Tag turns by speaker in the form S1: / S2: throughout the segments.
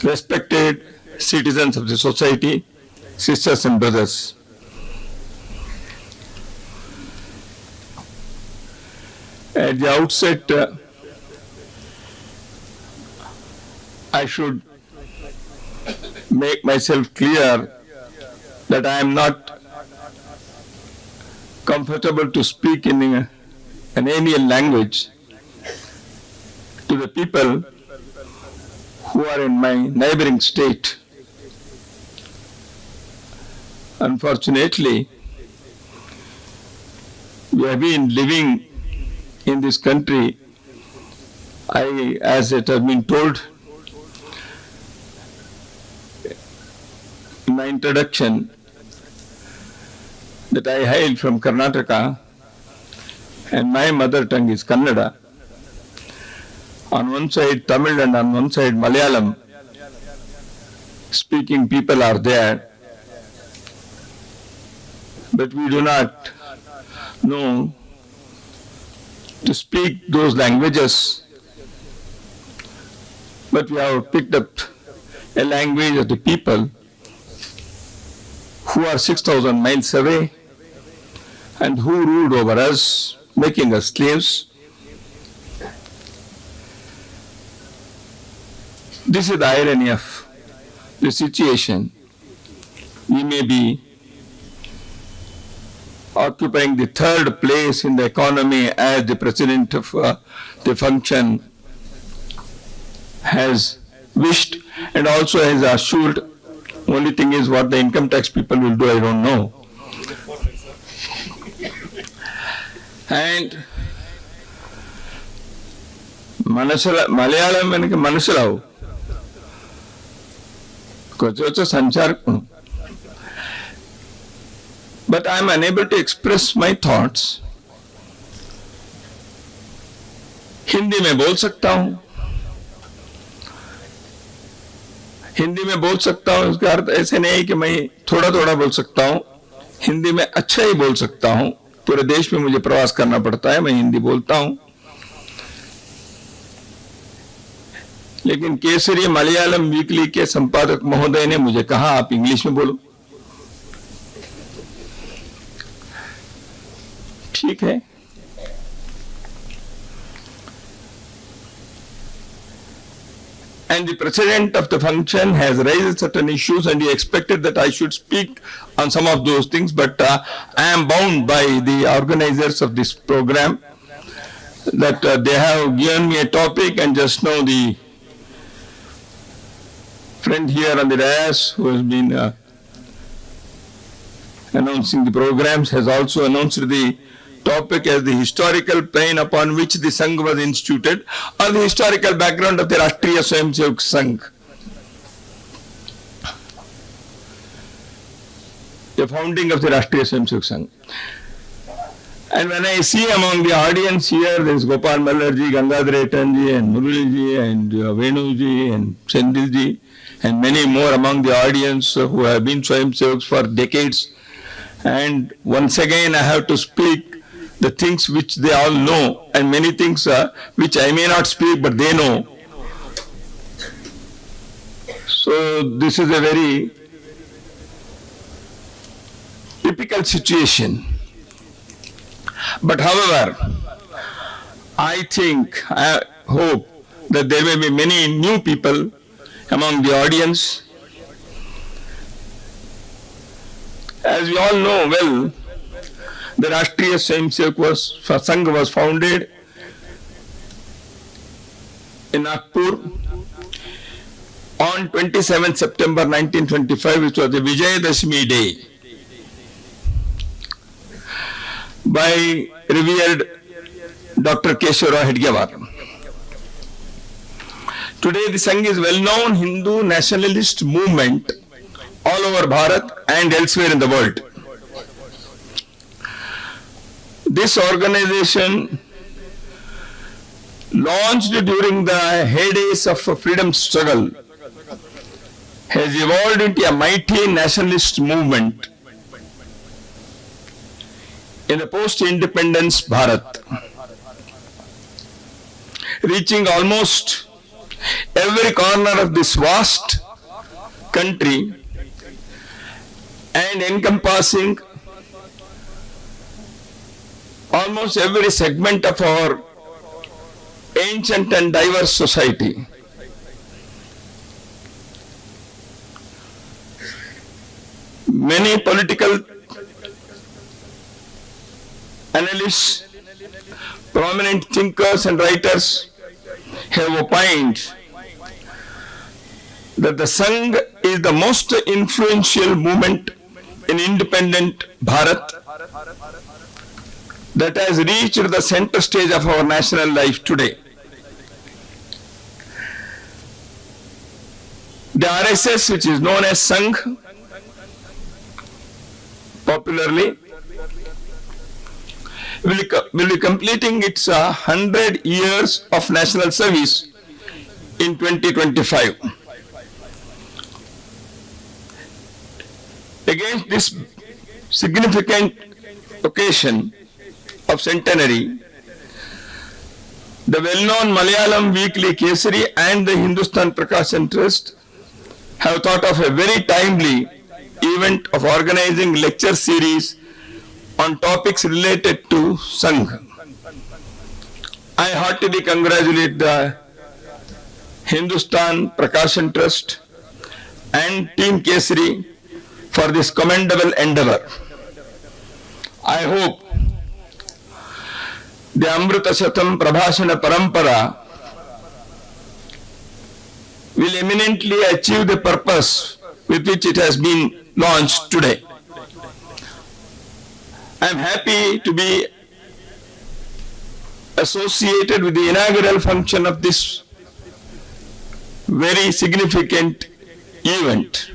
S1: respected citizens of the society, sisters and brothers. At the outset, I should make myself clear that I am not comfortable to speak in an alien language to the people who are in my neighboring state. Unfortunately, we have been living in this country, as it has been told in my introduction, that I hail from Karnataka and my mother tongue is Kannada. On one side Tamil and on one side Malayalam speaking people are there, but we do not know to speak those languages, but we have picked up a language of the people who are 6,000 miles away and who ruled over us, making us slaves. This is the irony of the situation. We may be occupying the third place in the economy as the president of the function has wished and also has assured. Only thing is what the income tax people will do, I don't know. And Malayalam എനിക്ക് മനസ്സിലാവും, കുറച്ച് സംസാരിക്കണം. But I am unable to express my thoughts. Hindi में बोल सकता हूँ, हिंदी में बोल सकता हूँ, इसका अर्थ ऐसे नहीं है कि मैं थोड़ा थोड़ा बोल सकता हूँ. हिंदी में अच्छा ही बोल सकता हूँ. पूरे देश में मुझे प्रवास करना पड़ता है, मैं हिंदी बोलता हूँ. लेकिन केसरी मलयालम वीकली के संपादक महोदय ने मुझे कहा आप इंग्लिश में बोलो. ठीक है. And the president of the function has raised certain issues and he expected that I should speak on some of those things, but I am bound by the organizers of this program that they have given me a topic, and just now the friend here on the dais who has been announcing the programs has also announced the topic as the historical plane upon which the Sangh was instituted, or the historical background of the Rashtriya Swayamsevak Sangh. The founding of the Rashtriya Swayamsevak Sangh. And when I see among the audience here, there is Gopal Mallarji, Gangadhar Etanji, and Muraliji, and Venuji, and Sendilji, and many more among the audience who have been Swayamsevaks for decades. And once again, I have to speak the things which they all know, and many things which I may not speak, but they know. So this is a very typical situation. But however, I hope that there may be many new people among the audience. As we all know well, the Rashtriya Swayamsevak Sangh was founded in Nagpur on 27 September 1925, which was the Vijayadashmi day, by revered Dr. Kesari. Today the Sangh is well-known Hindu nationalist movement all over Bharat and elsewhere in the world. This organization, launched during the heydays of freedom struggle, has evolved into a mighty nationalist movement in the post-independence Bharat, reaching almost every corner of this vast country and encompassing almost every segment of our ancient and diverse society. Many political analysts, prominent thinkers and writers have opined that the Sangh is the most influential movement in independent Bharat that has reached the center stage of our national life today. The RSS, which is known as Sangh popularly, will be completing its 100 years of national service in 2025. Against this significant occasion of centenary, the well-known Malayalam weekly Kesari and the Hindustan Prakashan Trust have thought of a very timely event of organizing lecture series on topics related to Sangh. I heartily congratulate the Hindustan Prakashan Trust and Team Kesari for this commendable endeavor. I hope the Amritha Shatam Prabhashana Parampara will eminently achieve the purpose with which it has been launched today. I am happy to be associated with the inaugural function of this very significant event.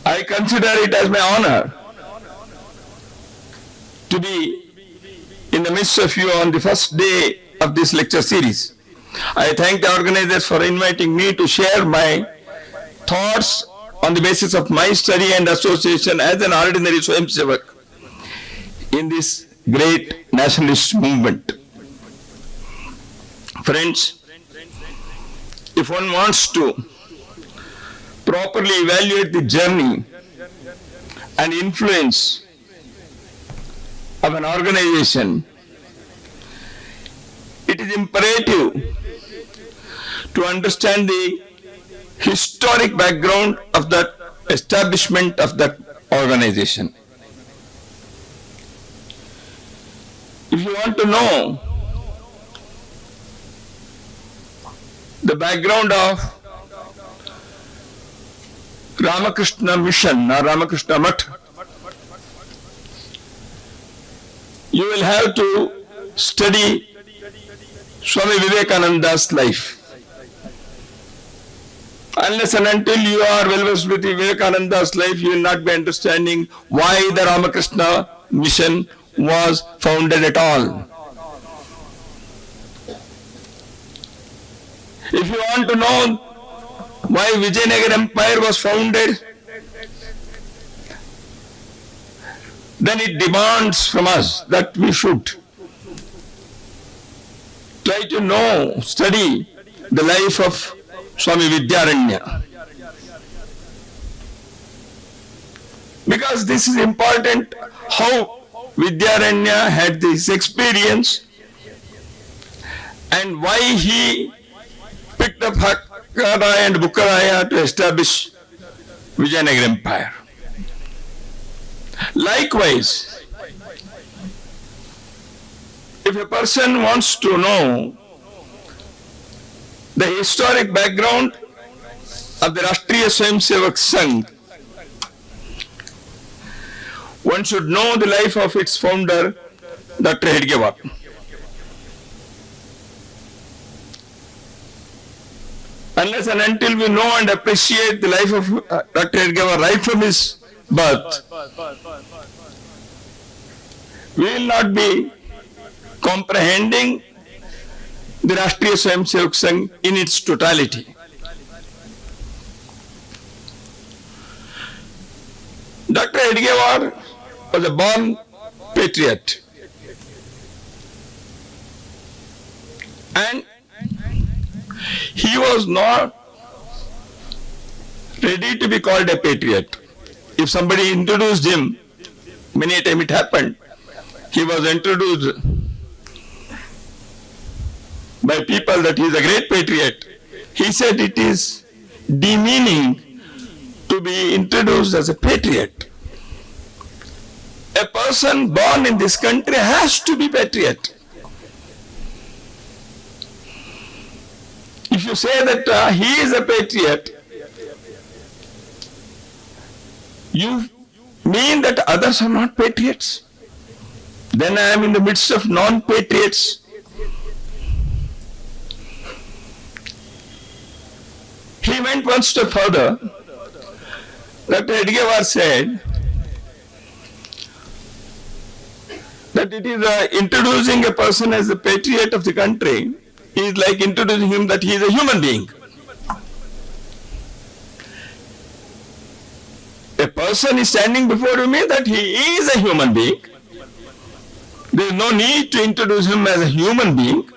S1: I consider it as my honor to be in the midst of you on the first day of this lecture series. I thank the organizers for inviting me to share my thoughts on the basis of my study and association as an ordinary Swayamsevak in this great nationalist movement. Friends, if one wants to properly evaluate the journey and influence of an organization, it is imperative to understand the historic background of the establishment of that organization. If you want to know the background of Ramakrishna Mission or Ramakrishna Math, you will have to study Swami Vivekananda's life. Unless and until you are well versed with Vivekananda's life, you will not be understanding why the Ramakrishna Mission was founded at all. If you want to know why Vijayanagar Empire was founded, then it demands from us that we should try to know, study the life of Swami Vidyaranya. Because this is important, how Vidyaranya had this experience and why he picked up Hakkaraya and Bukkaraya to establish Vijayanagar Empire. Likewise, if a person wants to know the historic background of the Rashtriya Swayamsevak Sangh, one should know the life of its founder, Dr. Hedgewar. Unless and until we know and appreciate the life of Dr. Hedgewar right from his birth, we will not be comprehending the Rashtriya Swayamsevak Sangh in its totality. Dr. Hedgewar was a born patriot, and He was not ready to be called a patriot. If somebody introduced him, many a time it happened, he was introduced by people that he is a great patriot. He said it is demeaning to be introduced as a patriot. A person born in this country has to be patriot. If you say that he is a patriot, you mean that others are not patriots. Then I am in the midst of non-patriots. He went one step further. Dattatreya said that it is introducing a person as a patriot of the country is like introducing him that he is a human being. A person is standing before me that he is a human being. There is no need to introduce him as a human being.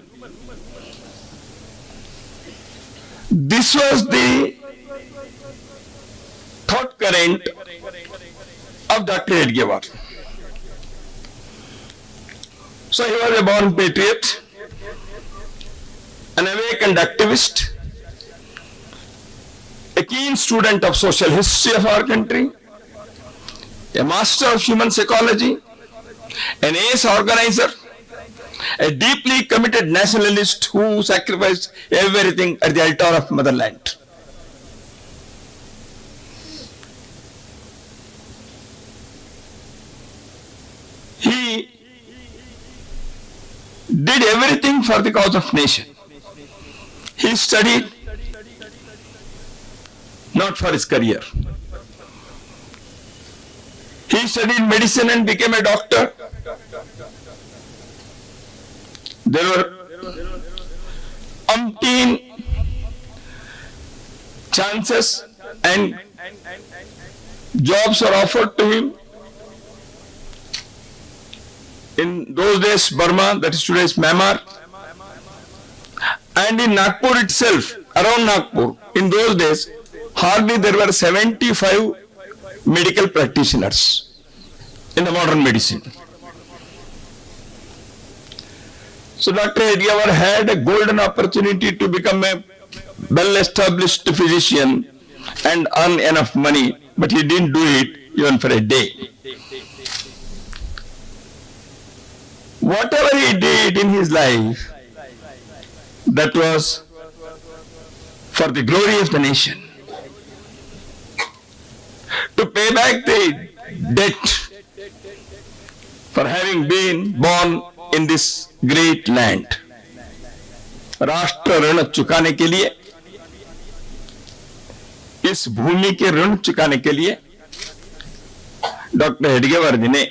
S1: This was the thought current of Dattatreya. So he was a born patriot, an awakened activist, a keen student of social history of our country, a master of human psychology, an ace organizer, a deeply committed nationalist who sacrificed everything at the altar of motherland. He did everything for the cause of nation. He studied not for his career. He studied medicine and became a doctor. There were umpteen chances and jobs were offered to him. In those days, Burma, that is today's Myanmar, and in Nagpur itself, around Nagpur, in those days, hardly there were 75 medical practitioners in the modern medicine. So Dattatreya had a golden opportunity to become a well-established physician and earn enough money, but he didn't do it even for a day. Whatever he did in his life, that was for the glory of the nation. To pay back the debt for having been born in this great land. राष्ट्र ऋण चुकाने के लिए, इस भूमि के ऋण चुकाने के लिए डॉक्टर हेडगेवार जी ने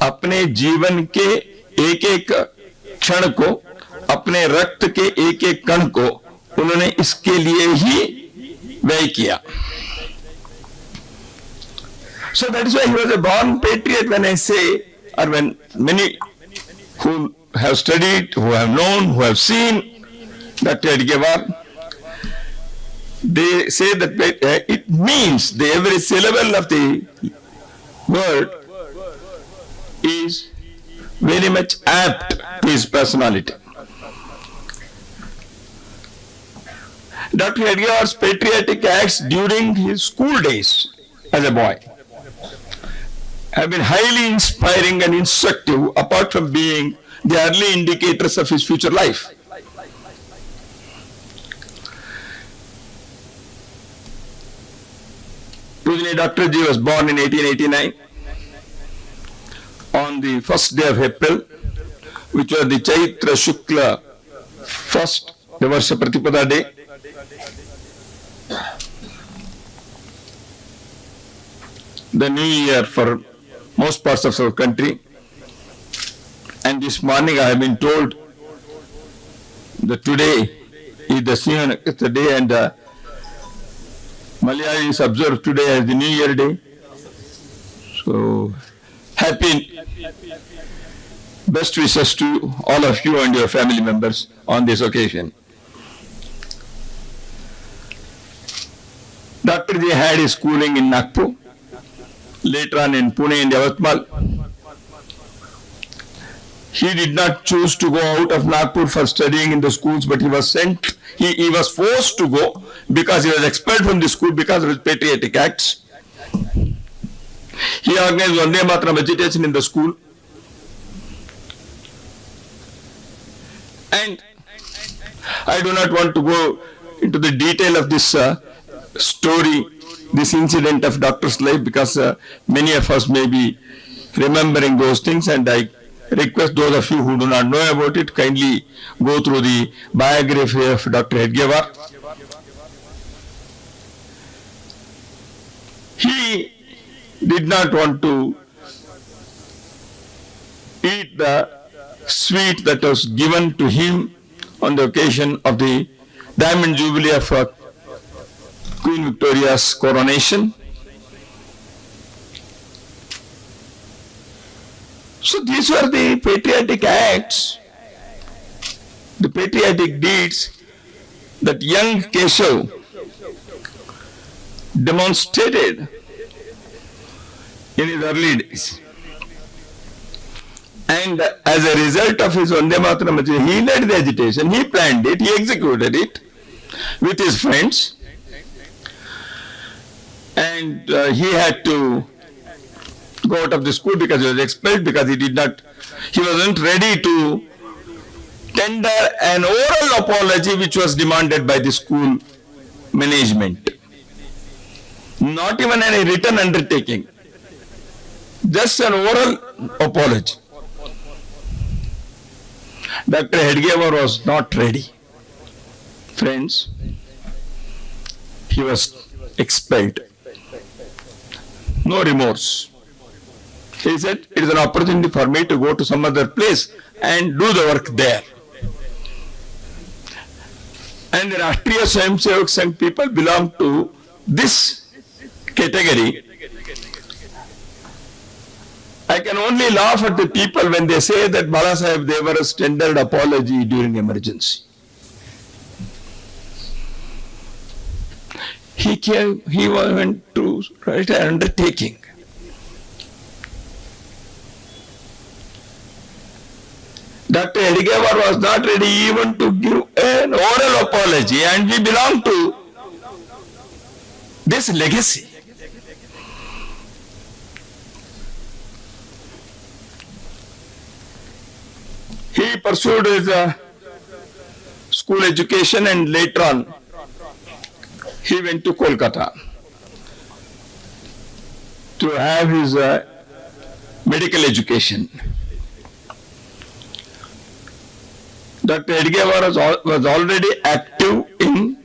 S1: अपने जीवन के एक एक क्षण को, अपने रक्त के एक एक कण को उन्होंने इसके लिए ही व्यय किया. So that is why he was a born patriot. When I say, or when many who have studied, who have known, who have seen Dattatreya, they say that it means the every syllable of the word is very much apt to his personality. Dattatreya's patriotic acts during his school days as a boy have been highly inspiring and instructive, apart from being the early indicators of his future life. Dr. G was born in 1889 on the first day of April, which was the Chaitra Shukla first Varsha Pratipada day. The new year for most parts of our country. And this morning I have been told that today is the Sinha day, and Malayalis observe today as the New Year day. So happy, best wishes to all of you and your family members on this occasion. Dr. J had his schooling in Nagpur, later on in Pune and Yavatmal. He did not choose to go out of Nagpur for studying in the schools, but he was sent, he was forced to go because he was expelled from the school because of his patriotic acts. He organized Vande Mataram agitation in the school. And I do not want to go into the detail of this story, this incident of doctor's life, because many of us may be remembering those things, and I request those of you who do not know about it, kindly go through the biography of Dr. Hedgewar. He did not want to eat the sweet that was given to him on the occasion of the Diamond Jubilee of Queen Victoria's coronation. So these were the patriotic acts, the patriotic deeds that young Keshav demonstrated in his early days. And as a result of his Vande Mataram agitation, he led the agitation, he planned it, he executed it with his friends. And he had to go out of the school because he was expelled, because he wasn't ready to tender an oral apology which was demanded by the school management. Not even any written undertaking, just an oral apology. Dr. Hedgewar was not ready. Friends, he was expelled. No remorse. He said, it is an opportunity for me to go to some other place and do the work there. And the Rashtriya Swayamsevak Sangh people belong to this category. I can only laugh at the people when they say that Bala Sahib Devar's tendered apology during emergency. He went to write an undertaking. Dr. Hedgewar was not ready even to give an oral apology, and we belong to this legacy. He pursued his school education, and later on he went to Kolkata to have his medical education. Dr. Hedgewar was already active in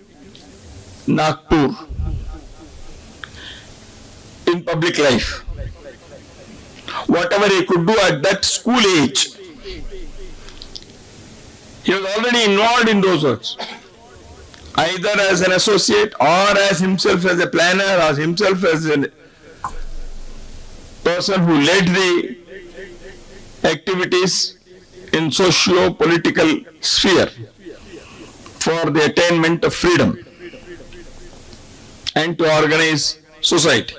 S1: Nagpur in public life. Whatever he could do at that school age, he was already involved in those works, either as an associate or as himself as a planner, or himself as a person who led the activities in socio-political sphere for the attainment of freedom and to organize society.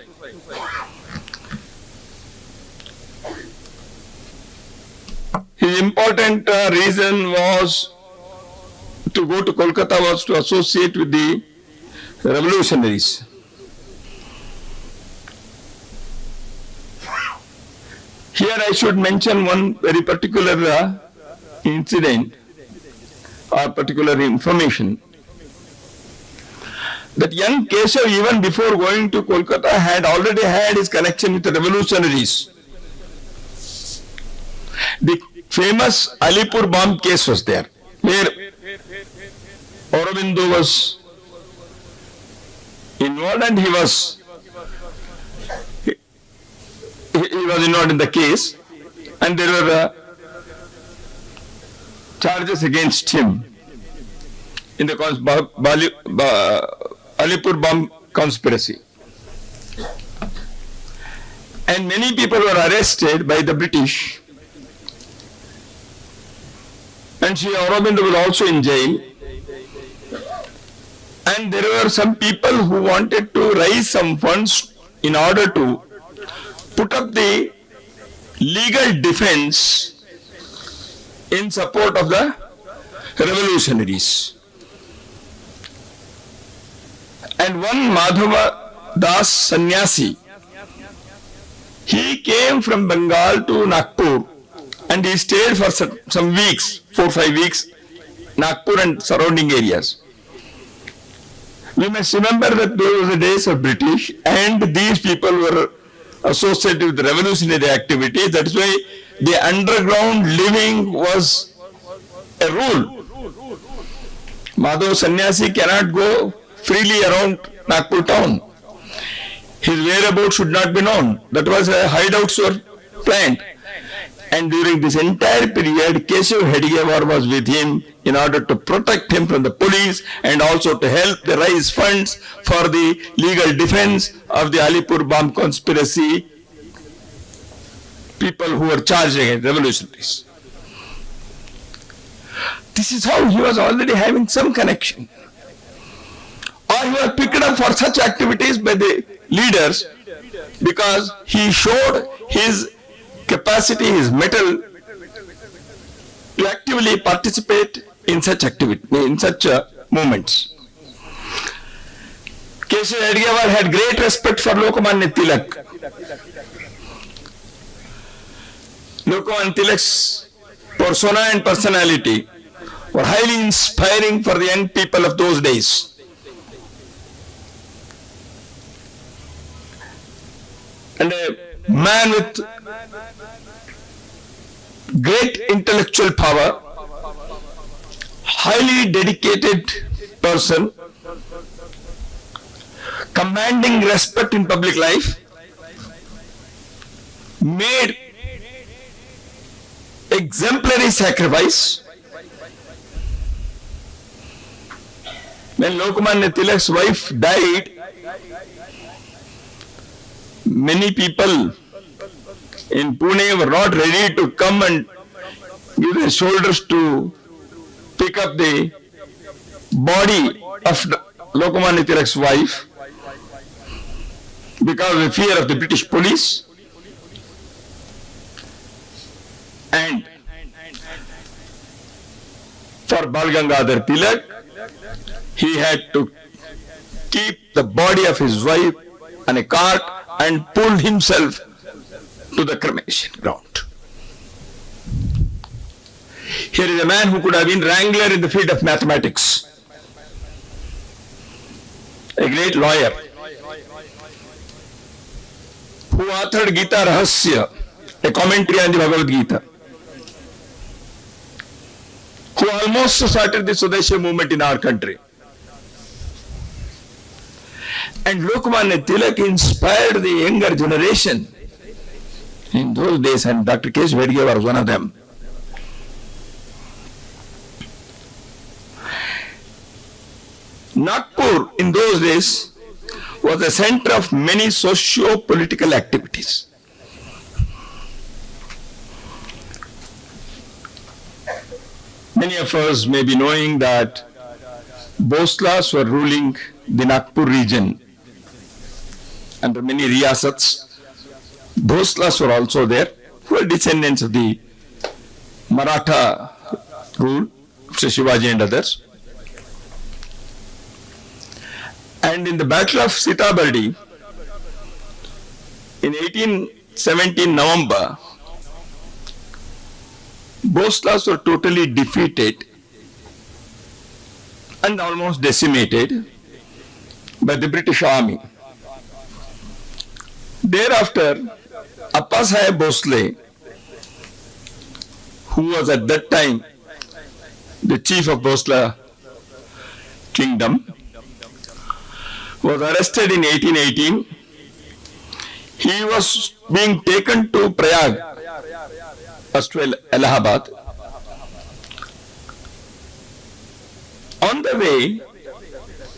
S1: His important reason was to go to Kolkata was to associate with the revolutionaries. Here I should mention one very particular incident or particular information, that young Keshav, even before going to Kolkata, had already had his connection with the revolutionaries. The famous Alipur bomb case was there, where Aurobindo was involved, and he was involved in the case, and there were charges against him in the Alipur bomb conspiracy. And many people were arrested by the British. And Shri Aurobindo was also in jail. And there were some people who wanted to raise some funds in order to put up the legal defense in support of the revolutionaries. And one Madhava Das Sannyasi, he came from Bengal to Nagpur and he stayed for some weeks, 4-5 weeks, Nagpur and surrounding areas. We must remember that those were the days of British and these people were associated with revolutionary activity. That's why the underground living was a rule. Madhav Sannyasi cannot go freely around Nagpur town. His whereabouts should not be known. That was a hideouts were planned. And during this entire period, Kesari Hedgewar was with him in order to protect him from the police and also to help the raise funds for the legal defense of the Alipur bomb conspiracy people who were charged against revolutionaries. This is how he was already having some connection. Or he was picked up for such activities by the leaders because he showed his capacity, his mettle to actively participate in such activity, in such movements. Kesari Hedgewar had great respect for Lokmanya Tilak. Lokmanya Tilak's persona and personality were highly inspiring for the young people of those days. And a man with great intellectual power, highly dedicated person, commanding respect in public life, made exemplary sacrifice. When Lokmanya Tilak's wife died, many people in Pune were not ready to come and give their shoulders to pick up the body of Lokmanya Tilak's wife because of the fear of the British police. And for Bal Gangadhar Tilak, he had to keep the body of his wife on a cart and pull himself to the cremation ground. Here is a man who could have been wrangler in the field of mathematics, a great lawyer, who authored Gita Rahasya, a commentary on the Bhagavad Gita, who almost started the Swadeshi movement in our country. And Lokmanya Tilak inspired the younger generation in those days, and Dr. Kesari Hedgewar was one of them. Nagpur in those days was the center of many socio-political activities. Many of us may be knowing that Bhoslas were ruling the Nagpur region under many riyasats. Bhoslas were also there, who were descendants of the Maratha rule, Shri Shivaji and others. And in the Battle of Sitabardi, in 1817 November, Bhoslas were totally defeated and almost decimated by the British army. Thereafter, Appasaheb Bhosle, who was at that time the chief of Bhosla kingdom, was arrested in 1818. He was being taken to Prayag, first to Allahabad. On the way,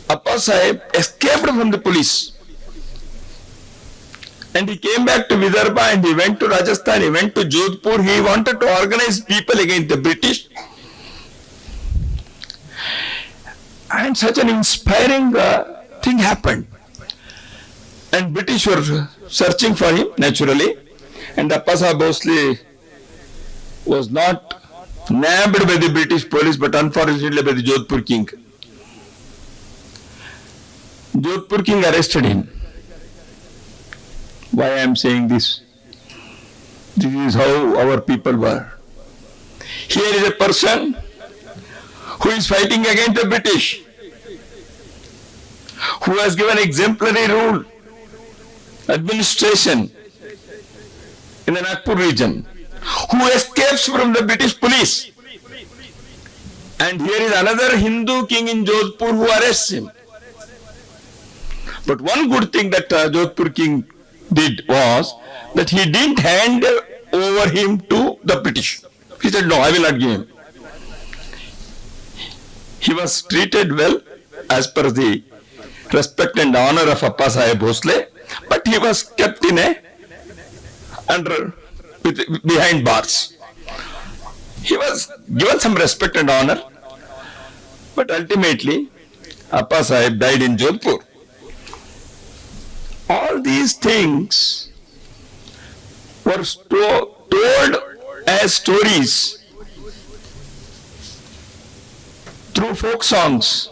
S1: Appasaheb escaped from the police. And he came back to Vidarbha and he went to Rajasthan, he went to Jodhpur. He wanted to organize people against the British. And such an inspiring thing happened. And British were searching for him, naturally. And Appasaheb Bhosle was not nabbed by the British police, but unfortunately by the Jodhpur king. Jodhpur king arrested him. Why I am saying this? This is how our people were. Here is a person who is fighting against the British, who has given exemplary rule, administration in the Nagpur region, who escapes from the British police. And here is another Hindu king in Jodhpur who arrests him. But one good thing that Jodhpur king did was that he didn't hand over him to the British. He said, no, I will not give him. He was treated well as per the respect and honor of Appasaheb Bhosle, but he was kept in behind bars. He was given some respect and honor, but ultimately Appasaheb died in Jodhpur. All these things were told as stories through folk songs,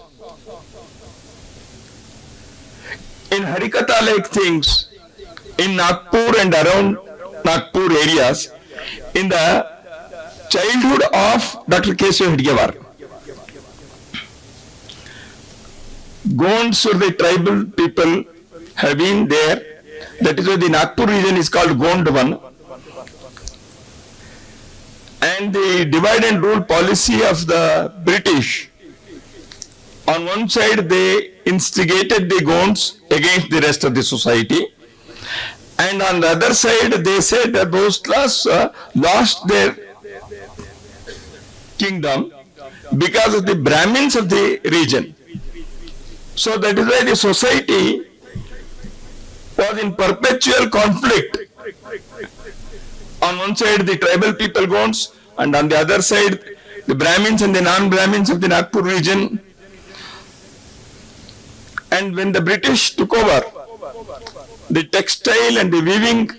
S1: in Harikatha-like things, in Nagpur and around Nagpur areas, in the childhood of Dr. Kesari Hedgewar. Gonds or the tribal people have been there. That is why the Nagpur region is called Gondwan. And the divide and rule policy of the British, on one side they instigated the Gonds against the rest of the society, and on the other side they said that Bhoslas lost their kingdom because of the Brahmins of the region. So that is why the society was in perpetual conflict. On one side the tribal people Gonds, and on the other side the Brahmins and the non-Brahmins of the Nagpur region. And when the British took over, the textile and the weaving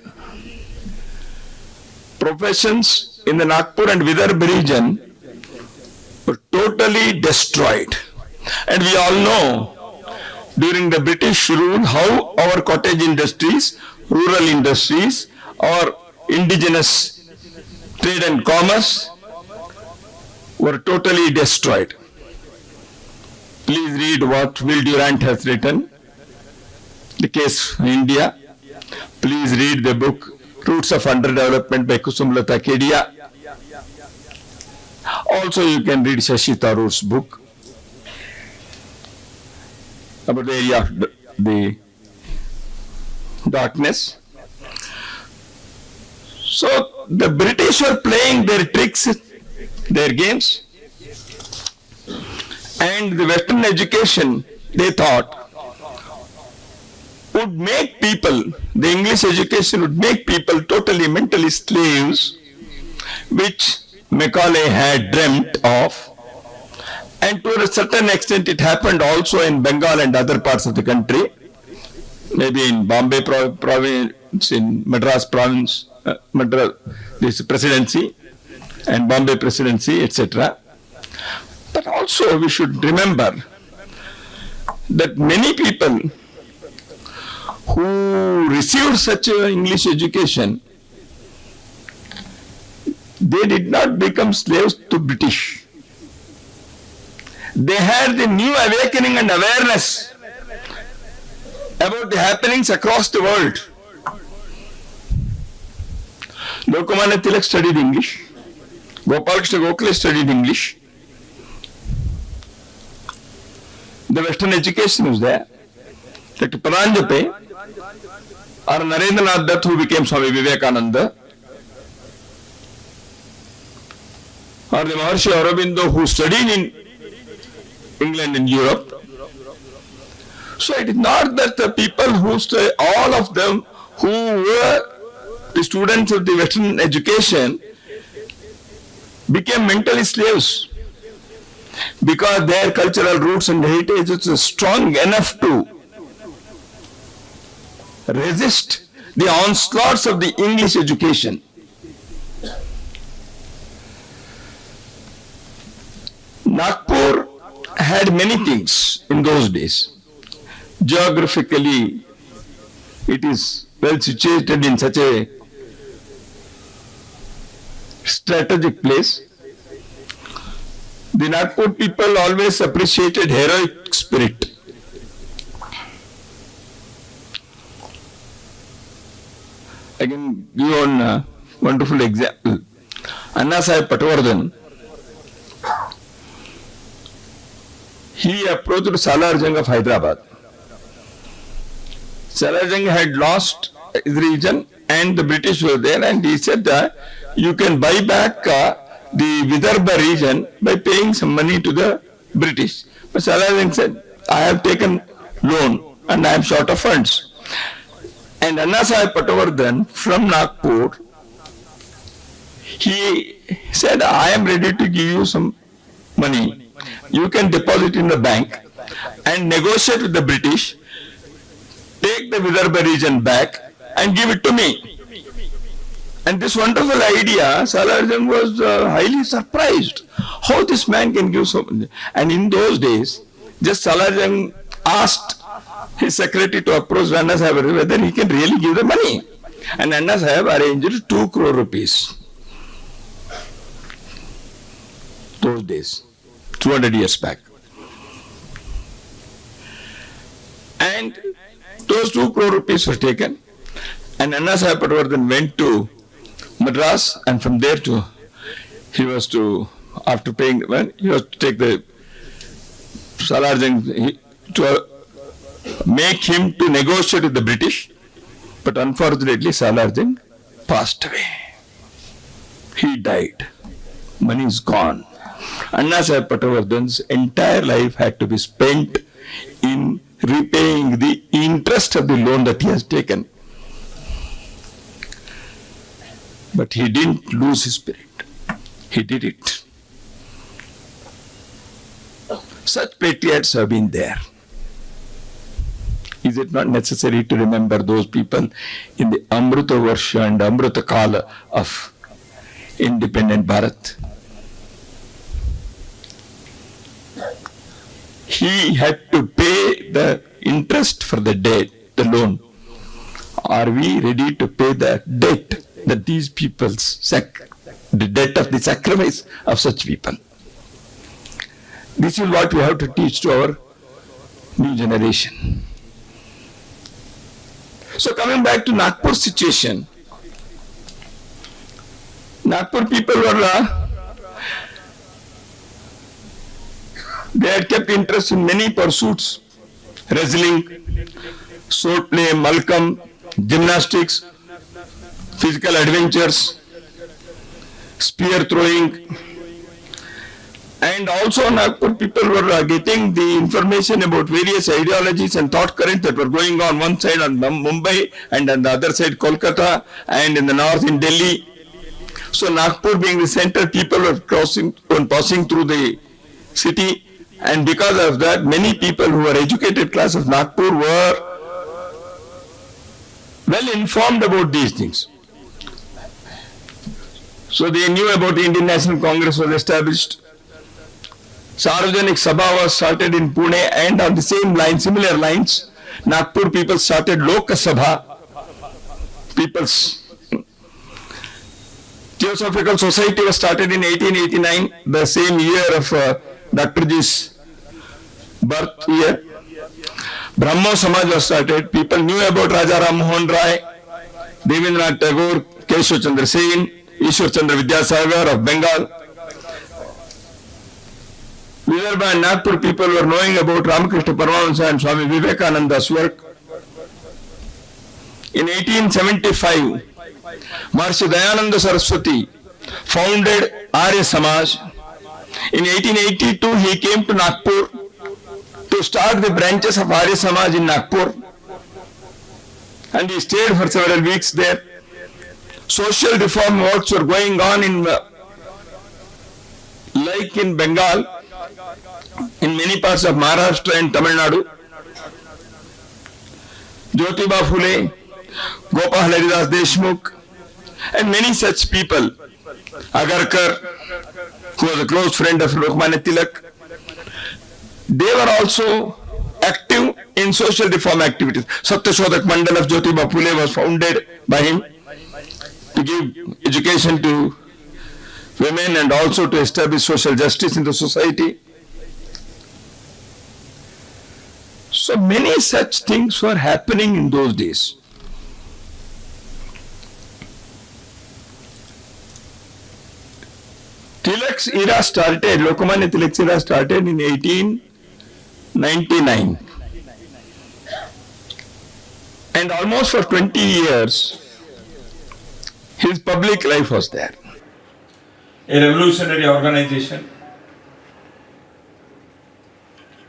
S1: professions in the Nagpur and Vidarbha region were totally destroyed. And we all know during the British rule how our cottage industries, rural industries, or indigenous trade and commerce were totally destroyed. Please read what Will Durant has written, The Case for India. Please read the book Roots of Underdevelopment by Kusumlata Kedia. Also you can read Shashi Tharoor's book about the area of the darkness. So the British were playing their tricks, their games, and the Western education, they thought, would make people, the English education would make people totally mentally slaves, which Macaulay had dreamt of. And to a certain extent it happened also in Bengal and other parts of the country, maybe in Bombay province, in Madras province, this presidency, and Bombay presidency, etc. But also we should remember that many people who received such an English education, they did not become slaves to British. They had the new awakening and awareness about the happenings across the world. Lokmanya Tilak studied English. Gopal Krishna Gokhale studied English. The Western education was there. Dr. Paranjape or Narendranath Dutt, who became Swami Vivekananda, or the Maharshi Aurobindo, who studied in England and Europe. So it is not that the people who study, all of them who were the students of the Western education became mentally slaves. because their cultural roots and heritage is strong enough to resist the onslaughts of the English education. Nagpur had many things in those days. Geographically, it is well situated in such a strategic place. The Nagpur people always appreciated heroic spirit. I can give one wonderful example. Anna Sahib Patwardhan, he approached Salar Jung of Hyderabad. Salar Jung had lost his region and the British were there, and he said that you can buy back the Vidarbha region by paying some money to the British. But Salar Jung said, I have taken loan and I am short of funds. And Anna Sahib Patwardhan from Nagpur, he said, I am ready to give you some money. You can deposit in the bank and negotiate with the British, take the Vidarbha region back and give it to me. And this wonderful idea, Salar Jung was highly surprised. How this man can give so much? And in those days, just Salar Jung asked his secretary to approach Anna Sahib whether he can really give the money. And Anna Sahib arranged 2 crore rupees. Those days, 200 years back. And those 2 crore rupees were taken. And Anna Sahib Patwardhan went to Madras, and from there he was to, after paying the money, he was to take the Salar Jung to make him to negotiate with the British, but unfortunately Salar Jung passed away. He died. Money is gone. Anna Sahib Patwardhan's entire life had to be spent in repaying the interest of the loan that he has taken. But he didn't lose his spirit. He did it. Such patriots have been there. Is it not necessary to remember those people in the Amritha Varsha and Amritha Kala of independent Bharat? He had to pay the interest for the debt, the loan. Are we ready to pay the debt that these people's the debt of the sacrifice of such people? This is what we have to teach to our new generation. So coming back to Nagpur situation, Nagpur people were they had kept interest in many pursuits: wrestling, sword play, malkam, gymnastics, physical adventures, spear throwing, and also Nagpur people were getting the information about various ideologies and thought currents that were going on one side on Mumbai and on the other side Kolkata and in the north in Delhi. So Nagpur being the center, people were passing through the city, and because of that many people who were educated class of Nagpur were well informed about these things. So they knew about the Indian National Congress was established. Sarkaryawah Sabha was started in Pune, and on the same line, similar lines, Nagpur people started Lok Sabha. People's Theosophical Society was started in 1889, the same year of Dr. G's birth year. Brahmo Samaj was started. People knew about Raja Ram Mohan Rai, Devendranath Tagore, Keshav Chandra Sen, Ishwar Chandra Vidyasagar of Bengal. Vidarbha and Nagpur people were knowing about Ramakrishna Paramahansa and Swami Vivekananda's work. In 1875, Maharishi Dayananda Saraswati founded Arya Samaj. In 1882, he came to Nagpur to start the branches of Arya Samaj in Nagpur, and he stayed for several weeks there. Social reform works were going on in like in Bengal. in many parts of Maharashtra and Tamil Nadu, Jyotiba Phule, Gopal Haridas Deshmukh, and many such people, Agarkar, who was a close friend of Lokmanya Tilak, they were also active in social reform activities. Satyashodak Mandal of Jyotiba Phule was founded by him to give education to women and also to establish social justice in the society. So many such things were happening in those days. Tilak's era started, Lokmanya Tilak's era started in 1899. And almost for 20 years, his public life was there. A revolutionary organization.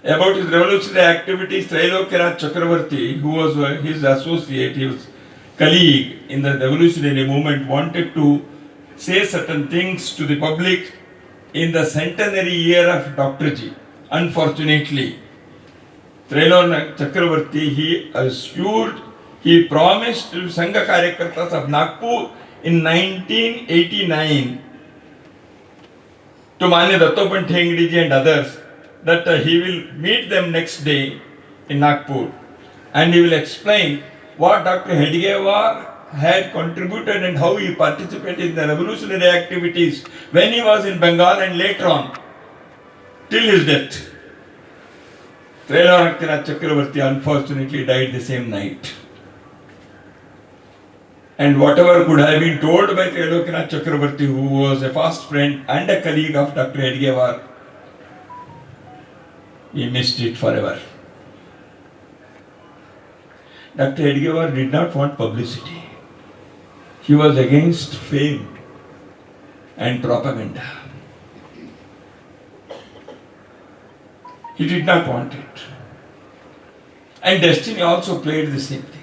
S1: About his revolutionary activities, Trailokya Chakravarti, who was his associate, his colleague in the revolutionary movement, wanted to say certain things to the public in the centenary year of Dr. G. Unfortunately, Trailokya Chakravarti, he promised to Sangha Karyakartas of Nagpur in 1989 to Manya Dattopant Thengdiji and others that he will meet them next day in Nagpur and he will explain what Dr. Hedgewar had contributed and how he participated in the revolutionary activities when he was in Bengal and later on till his death. Trailokya Chakravarti unfortunately died the same night. And whatever could have been told by Trailokya Chakravarti, who was a fast friend and a colleague of Dr. Hedgewar, he missed it forever. Dr. Hedgewar did not want publicity. He was against fame and propaganda. He did not want it. And destiny also played the same thing.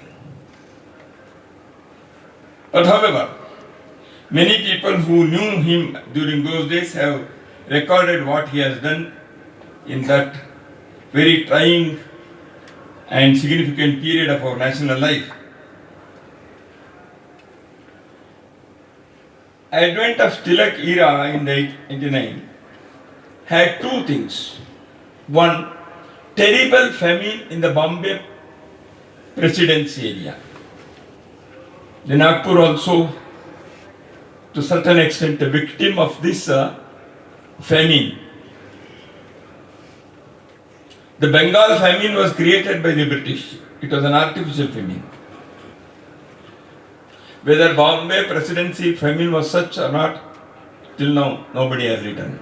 S1: But however, many people who knew him during those days have recorded what he has done in that very trying and significant period of our national life. Advent of Tilak era in 1889 had two things. One, terrible famine in the Bombay presidency area. The Nagpur also, to a certain extent, a victim of this famine. The Bengal famine was created by the British. It was an artificial famine. Whether Bombay presidency famine was such or not, till now nobody has written.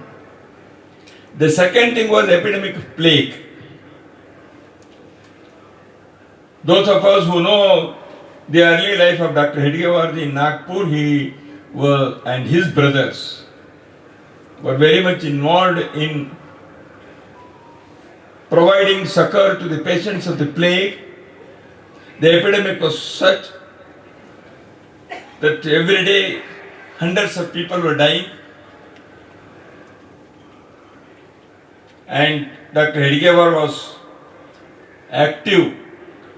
S1: The second thing was epidemic of plague. Those of us who know the early life of Dr. Hedgewar in Nagpur, he and his brothers were very much involved in providing succor to the patients of the plague. The epidemic was such that every day hundreds of people were dying. And Dr. Hedgewar was active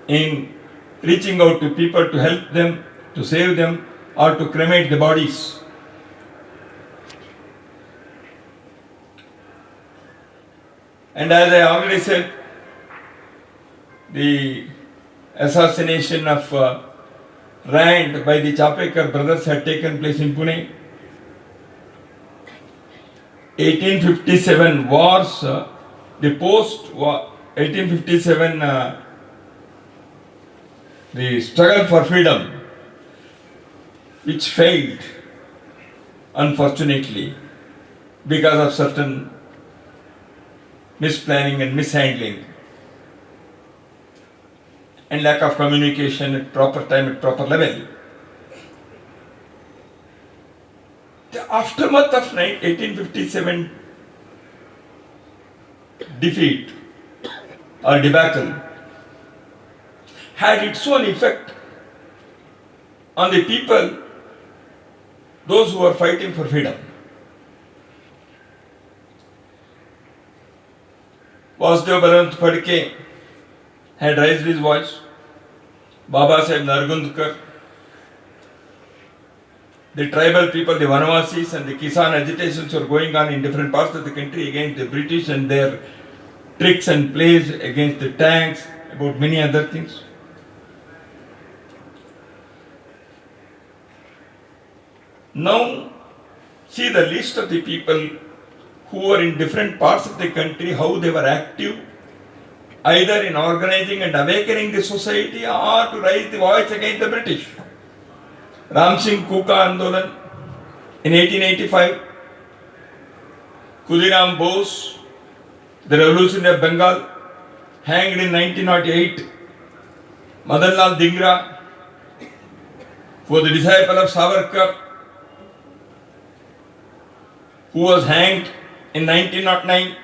S1: in reaching out to people to help them, to save them, or to cremate the bodies. And as I already said, the assassination of Rand by the Chapekar brothers had taken place in Pune. 1857 wars, the post-war, 1857, the struggle for freedom, which failed, unfortunately, because of certain misplanning and mishandling and lack of communication at proper time, at proper level. The aftermath of 1857 defeat or debacle had its own effect on the people, those who were fighting for freedom.
S2: Vasudev Balwant Phadke had raised his voice. Baba Saheb Nargundkar, the tribal people, the Vanavasis and the Kisan agitations were going on in different parts of the country against the British and their tricks and plays against the tanks, about many other things. Now, see the list of the people who were in different parts of the country, how they were active, either in organizing and awakening the society or to raise the voice against the British. Ram Singh Kuka Andolan in 1885, Khudiram Bose, the revolution of Bengal, hanged in 1908, Madan Lal Dhingra, who was the disciple of Savarkar, who was hanged in 1909,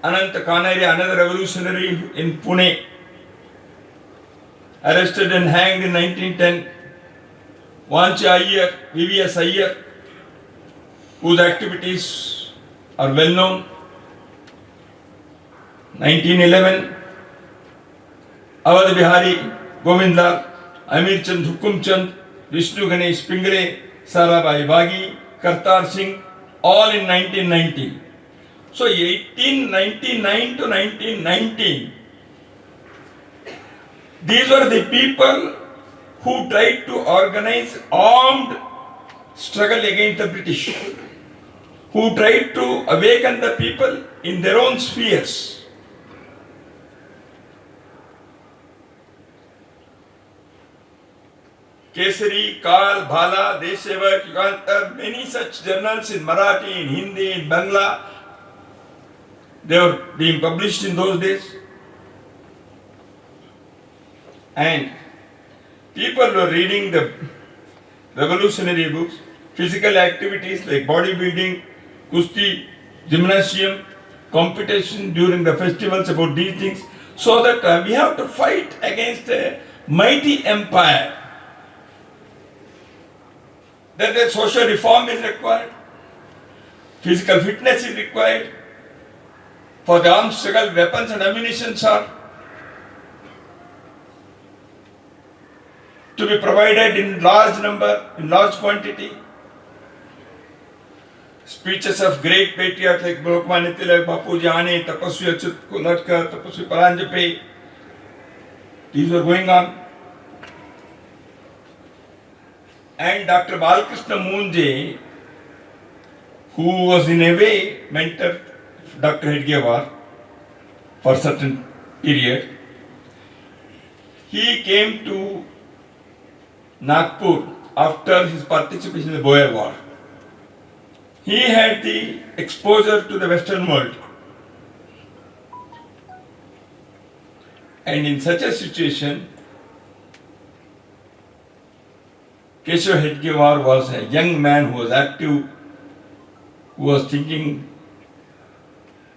S2: Anant Kanari, another revolutionary in Pune, arrested and hanged in 1910, Vancha Iyer, VVS Iyer, whose activities are well known. 1911, Awadh Bihari, Govind Lal, Amir Chand Hukum Chand, Vishnu Ganesh Pingre, Sarabai Bagi, Kartar Singh, all in 1919. So 1899 to 1919, these were the people who tried to organize armed struggle against the British, who tried to awaken the people in their own spheres. Kesari, Kal, Bhala, Deshsevak, Yugantar, many such journals in Marathi, in Hindi, in Bangla, they were being published in those days. And people were reading the revolutionary books, physical activities like bodybuilding, kusti, gymnasium, competition during the festivals, about these things, so that we have to fight against a mighty empire. That the social reform is required, physical fitness is required. For the armed struggle, weapons and ammunition are to be provided in large number, in large quantity. Speeches of great patriots like Lokmanya Tilak, Bapu Jani, Tapaswi Achyut Kulatkar, Tapaswi Paranjape, these were going on. And Dr. Balkrishna Munje, who was in a way mentor Dr. Hedgewar for a certain period, he came to Nagpur after his participation in the Boer War. He had the exposure to the Western world. And in such a situation, Keshav Hedgewar was a young man who was active, who was thinking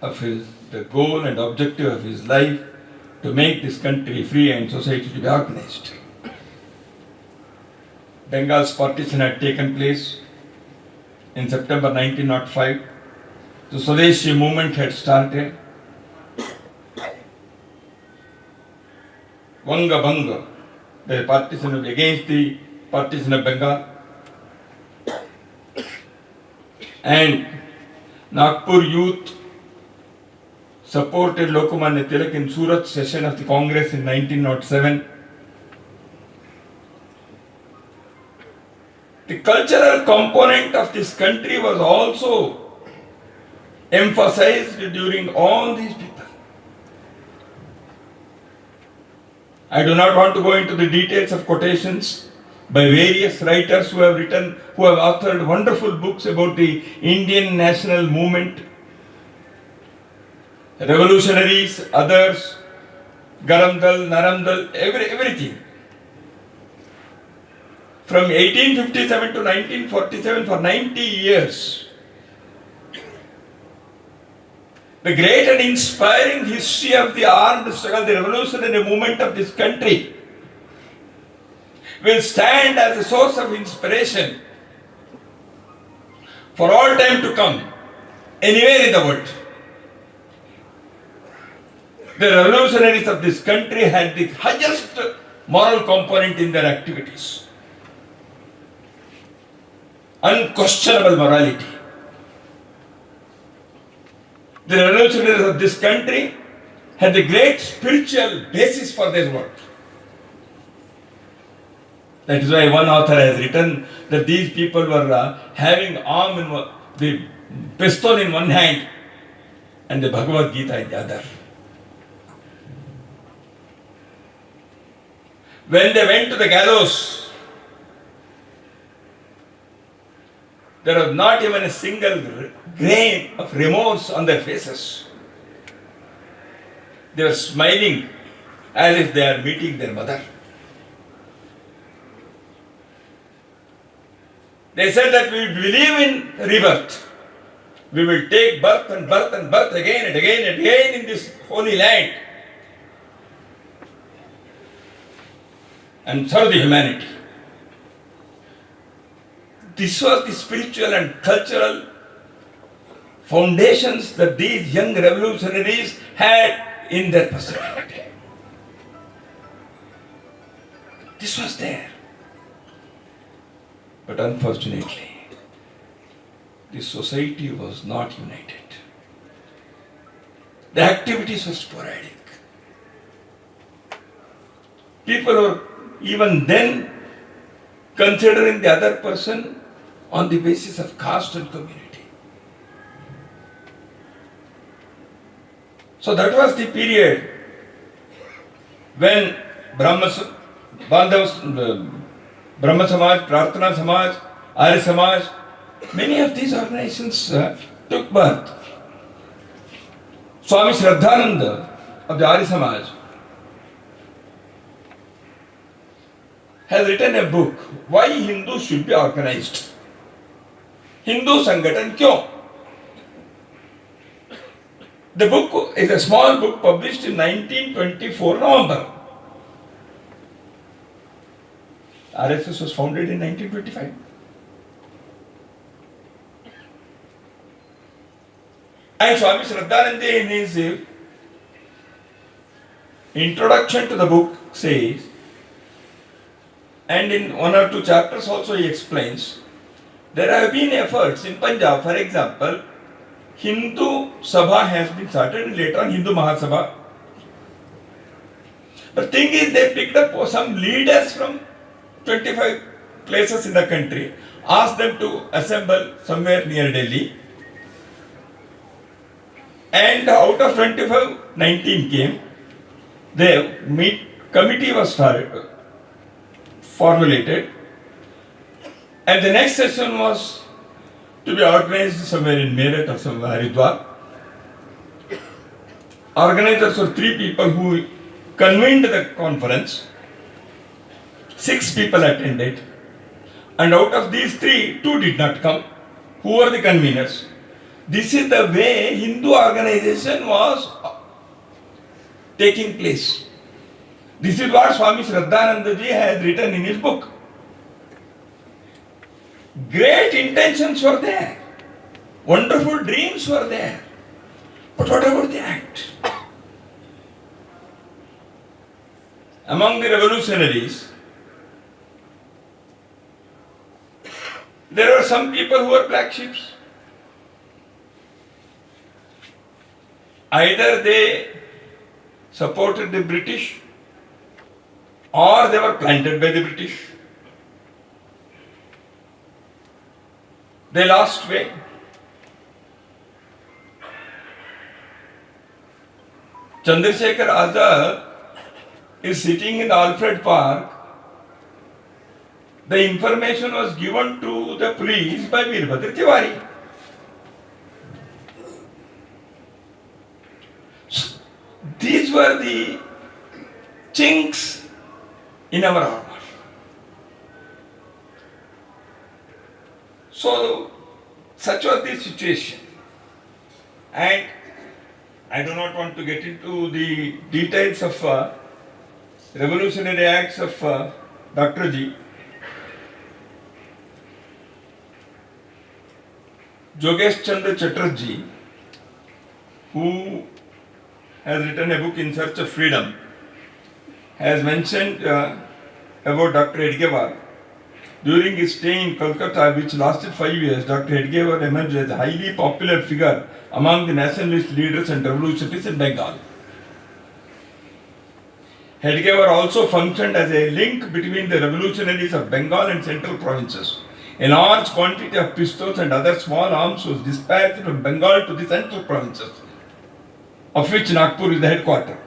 S2: of the goal and objective of his life to make this country free and society to be organized. Bengal's partition had taken place in September 1905. The Swadeshi movement had started. Vanga Banga, the partition against the partition of Bengal. And Nagpur youth supported Lokmanya Tilak in Surat session of the Congress in 1907. The cultural component of this country was also emphasized during all these people. I do not want to go into the details of quotations by various writers who have written, who have authored wonderful books about the Indian national movement, revolutionaries, others, Garamdal, Naramdal, everything. From 1857 to 1947, for 90 years, the great and inspiring history of the armed struggle, the revolutionary movement of this country, will stand as a source of inspiration for all time to come, anywhere in the world. The revolutionaries of this country had the highest moral component in their activities. Unquestionable morality. The revolutionaries of this country had the great spiritual basis for their work. That is why one author has written that these people were having the pistol in one hand and the Bhagavad Gita in the other. When they went to the gallows, there was not even a single grain of remorse on their faces. They were smiling as if they are meeting their mother. They said that we believe in rebirth. We will take birth and birth and birth again and again and again in this holy land and serve the humanity. This was the spiritual and cultural foundations that these young revolutionaries had in their personality. This was there. But unfortunately, the society was not united. The activities were sporadic. People were even then considering the other person on the basis of caste and community. So that was the period when Brahma Samaj, Prarthana Samaj, Arya Samaj, many of these organizations took birth. Swami Shraddhananda of the Arya Samaj has written a book, Why Hindus Should Be Organized. Hindu Sangathan Kyon? The book is a small book published in 1924 November. RSS was founded in 1925. And Swami Shraddhananda in his introduction to the book says, and in one or two chapters also he explains, there have been efforts in Punjab, for example, Hindu Sabha has been started and later on Hindu Mahasabha. The thing is, they picked up some leaders from 25 places in the country, asked them to assemble somewhere near Delhi, and out of 25, 19 came. The committee was formulated, and the next session was to be organized somewhere in Meerut or somewhere Haridwar. Organizers were 3 people who convened the conference. 6 people attended, and out of these 3, 2 did not come. Who were the conveners? This is the way Hindu organization was taking place. This is what Swami Shraddhananda ji has written in his book. Great intentions were there. Wonderful dreams were there. But what about the act? Among the revolutionaries, there were some people who were black sheep. Either they supported the British or they were planted by the British. They lost way. Chandrasekhar Azad is sitting in Alfred Park. The information was given to the police by Veerbhadra Tiwari. These were the chinks in our armor. So, such was the situation. And I do not want to get into the details of revolutionary acts of Dr. Ji. Jogesh Chandra Chatterjee, who has written a book, In Search of Freedom, has mentioned about Dr. Hedgewar. During his stay in Kolkata, which lasted 5 years, Dr. Hedgewar emerged as a highly popular figure among the nationalist leaders and revolutionaries in Bengal. Hedgewar also functioned as a link between the revolutionaries of Bengal and central provinces. A large quantity of pistols and other small arms was dispatched from Bengal to the central provinces, of which Nagpur is the headquarters.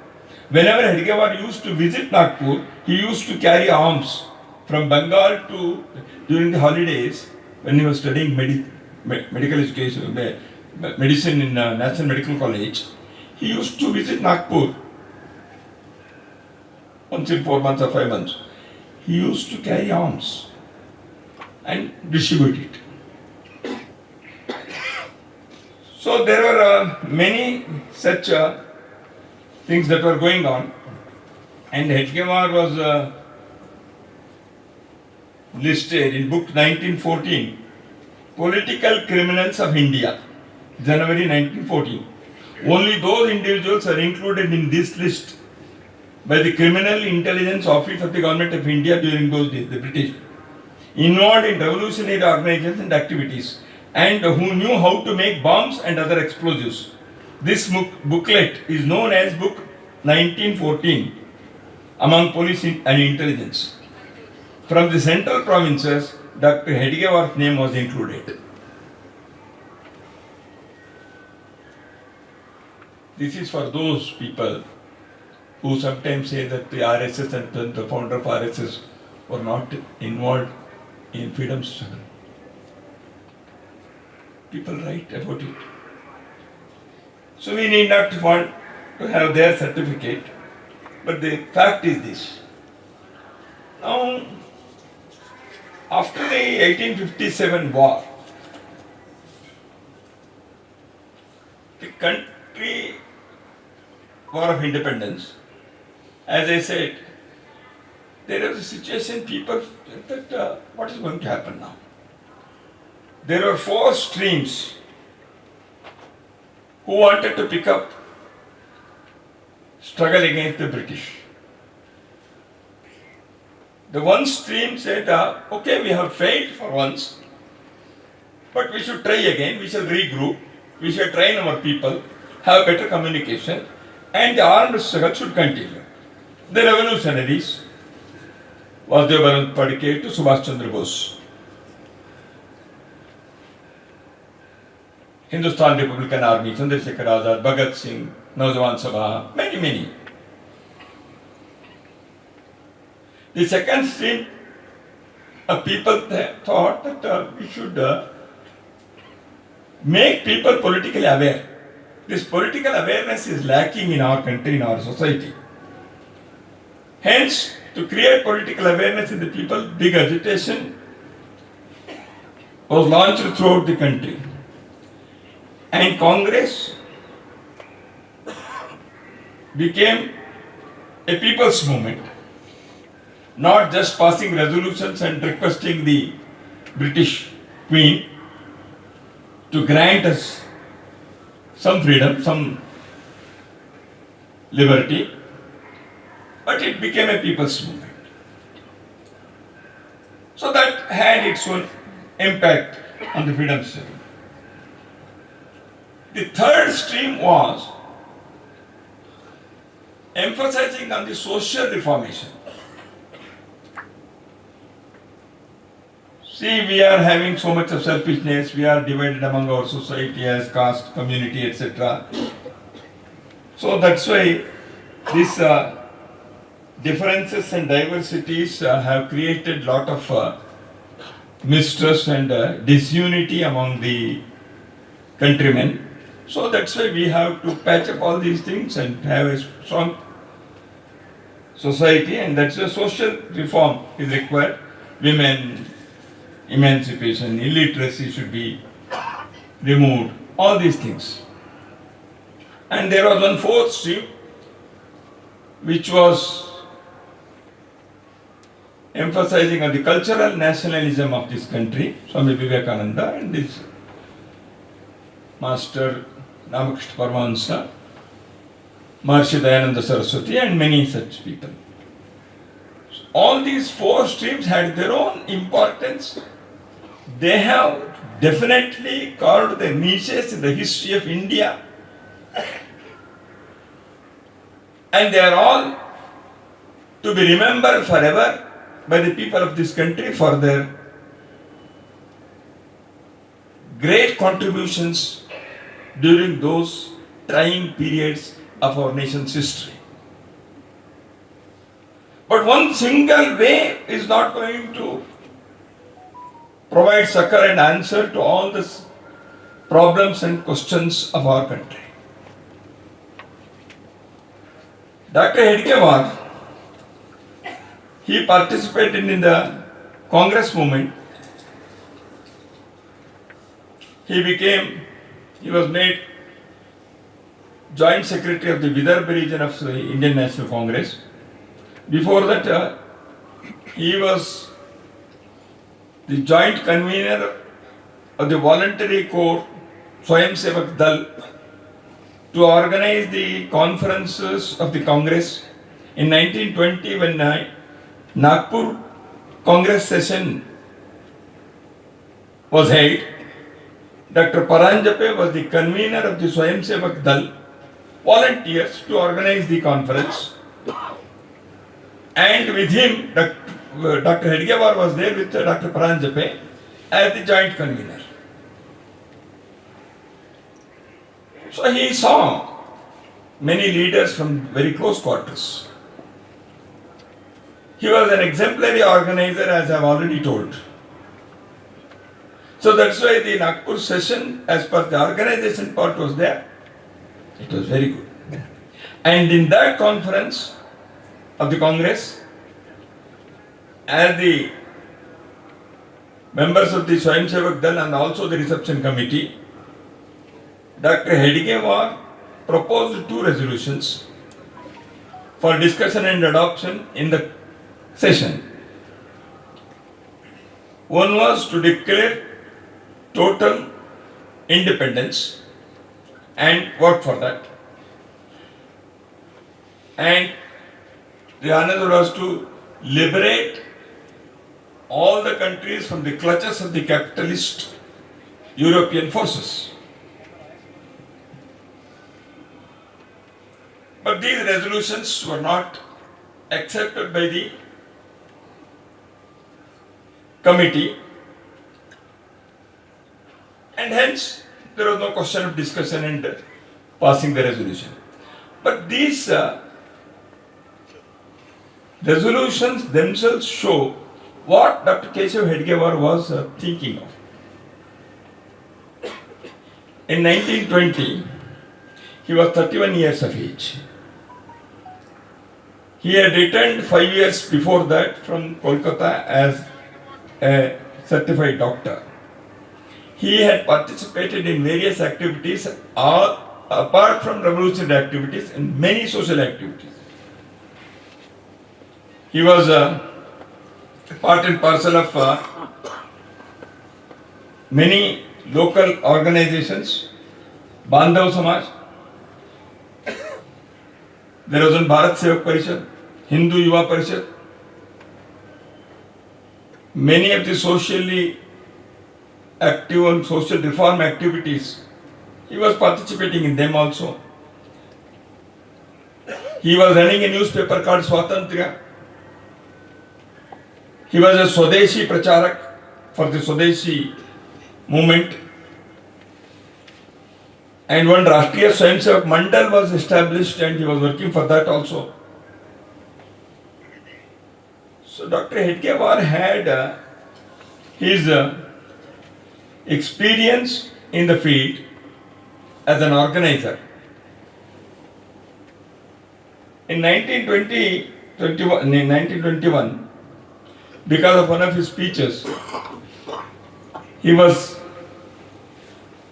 S2: Whenever Hedgewar used to visit Nagpur, he used to carry arms from Bengal to, during the holidays, when he was studying medical education, medicine in National Medical College, he used to visit Nagpur once in 4 months or 5 months. He used to carry arms and distribute it. So there were many such things that were going on, and Hedgewar was listed in book 1914, Political Criminals of India, January 1914. Only those individuals are included in this list by the Criminal Intelligence Office of the Government of India during those days, the British, involved in revolutionary organizations and activities, and who knew how to make bombs and other explosives. This booklet is known as Book 1914 among police and intelligence. From the central provinces, Dr. Hedgewar's name was included. This is for those people who sometimes say that the RSS and the founder of RSS were not involved in freedom struggle. People write about it. So we need not want to have their certificate, but the fact is this. Now, after the 1857 war, the country, war of independence, as I said, there was a situation people said that what is going to happen now? There were 4 streams who wanted to pick up struggle against the British. The one stream said, okay, we have failed for once, but we should try again, we shall regroup, we shall train our people, have better communication, and the armed struggle should continue. The revolutionaries was Devanand Padike to Subhash Chandra Bose. Hindustan Republican Army, Chandrasekhar Azad, Bhagat Singh, Naujawan Sabha, many. The second stream of people thought that we should make people politically aware. This political awareness is lacking in our country, in our society. Hence, to create political awareness in the people, big agitation was launched throughout the country. And Congress became a people's movement, not just passing resolutions and requesting the British Queen to grant us some freedom, some liberty, but it became a people's movement. So that had its own impact on the freedom struggle. The third stream was emphasizing on the social reformation. See, we are having so much of selfishness, we are divided among our society as caste, community, etc. So that's why these differences and diversities have created lot of mistrust and disunity among the countrymen. So that's why we have to patch up all these things and have a strong society, and that's why social reform is required. Women emancipation, illiteracy should be removed, all these things. And there was one fourth stream which was emphasizing on the cultural nationalism of this country, Swami Vivekananda and this Master Ramakrishna Paramahansa. Maharishi Dayananda Saraswati and many such people. All these four streams had their own importance. They have definitely carved their niches in the history of India. And they are all to be remembered forever by the people of this country for their great contributions during those trying periods of our nation's history. But one single way is not going to provide succor and answer to all the problems and questions of our country. Dr. Hedgewar, he participated in the Congress movement. He was made Joint Secretary of the Vidarbha region of the Indian National Congress. Before that, he was the joint convener of the voluntary corps Swayam Sevak Dal to organize the conferences of the Congress. In 1920, when Nagpur Congress session was held, Dr. Paranjape was the convener of the Swayam Sevak Dal, volunteers to organize the conference. And with him, Dr. Hedgewar was there with Dr. Paranjape as the joint convener. So he saw many leaders from very close quarters. He was an exemplary organizer, as I have already told. So that's why the Nagpur session, as per the organization part was there, it was very good. And in that conference of the Congress, as the members of the Swayam Sevak Dal and also the reception committee, Dr. Hedgewar proposed two resolutions for discussion and adoption in the session. One was to declare total independence and work for that. And the another was to liberate all the countries from the clutches of the capitalist European forces. But these resolutions were not accepted by the committee, and hence there was no question of discussion and passing the resolution. But these resolutions themselves show what Dr. Keshav Hedgewar was thinking of. In 1920, he was 31 years of age. He had returned 5 years before that from Kolkata as a certified doctor. He had participated in various activities, apart from revolutionary activities, and many social activities. He was part and parcel of many local organizations, Bandhav Samaj. There was one Bharat Sevak Parishad, Hindu Yuva Parishad. Many of the socially active and social reform activities, he was participating in them also. He was running a newspaper called Swatantriya. He was a Swadeshi Pracharak for the Swadeshi movement. And one Rashtriya Swayam Sevak Mandal was established and he was working for that also. So Dr. Hedgewar had his experience in the field as an organizer. In 1921, because of one of his speeches, he was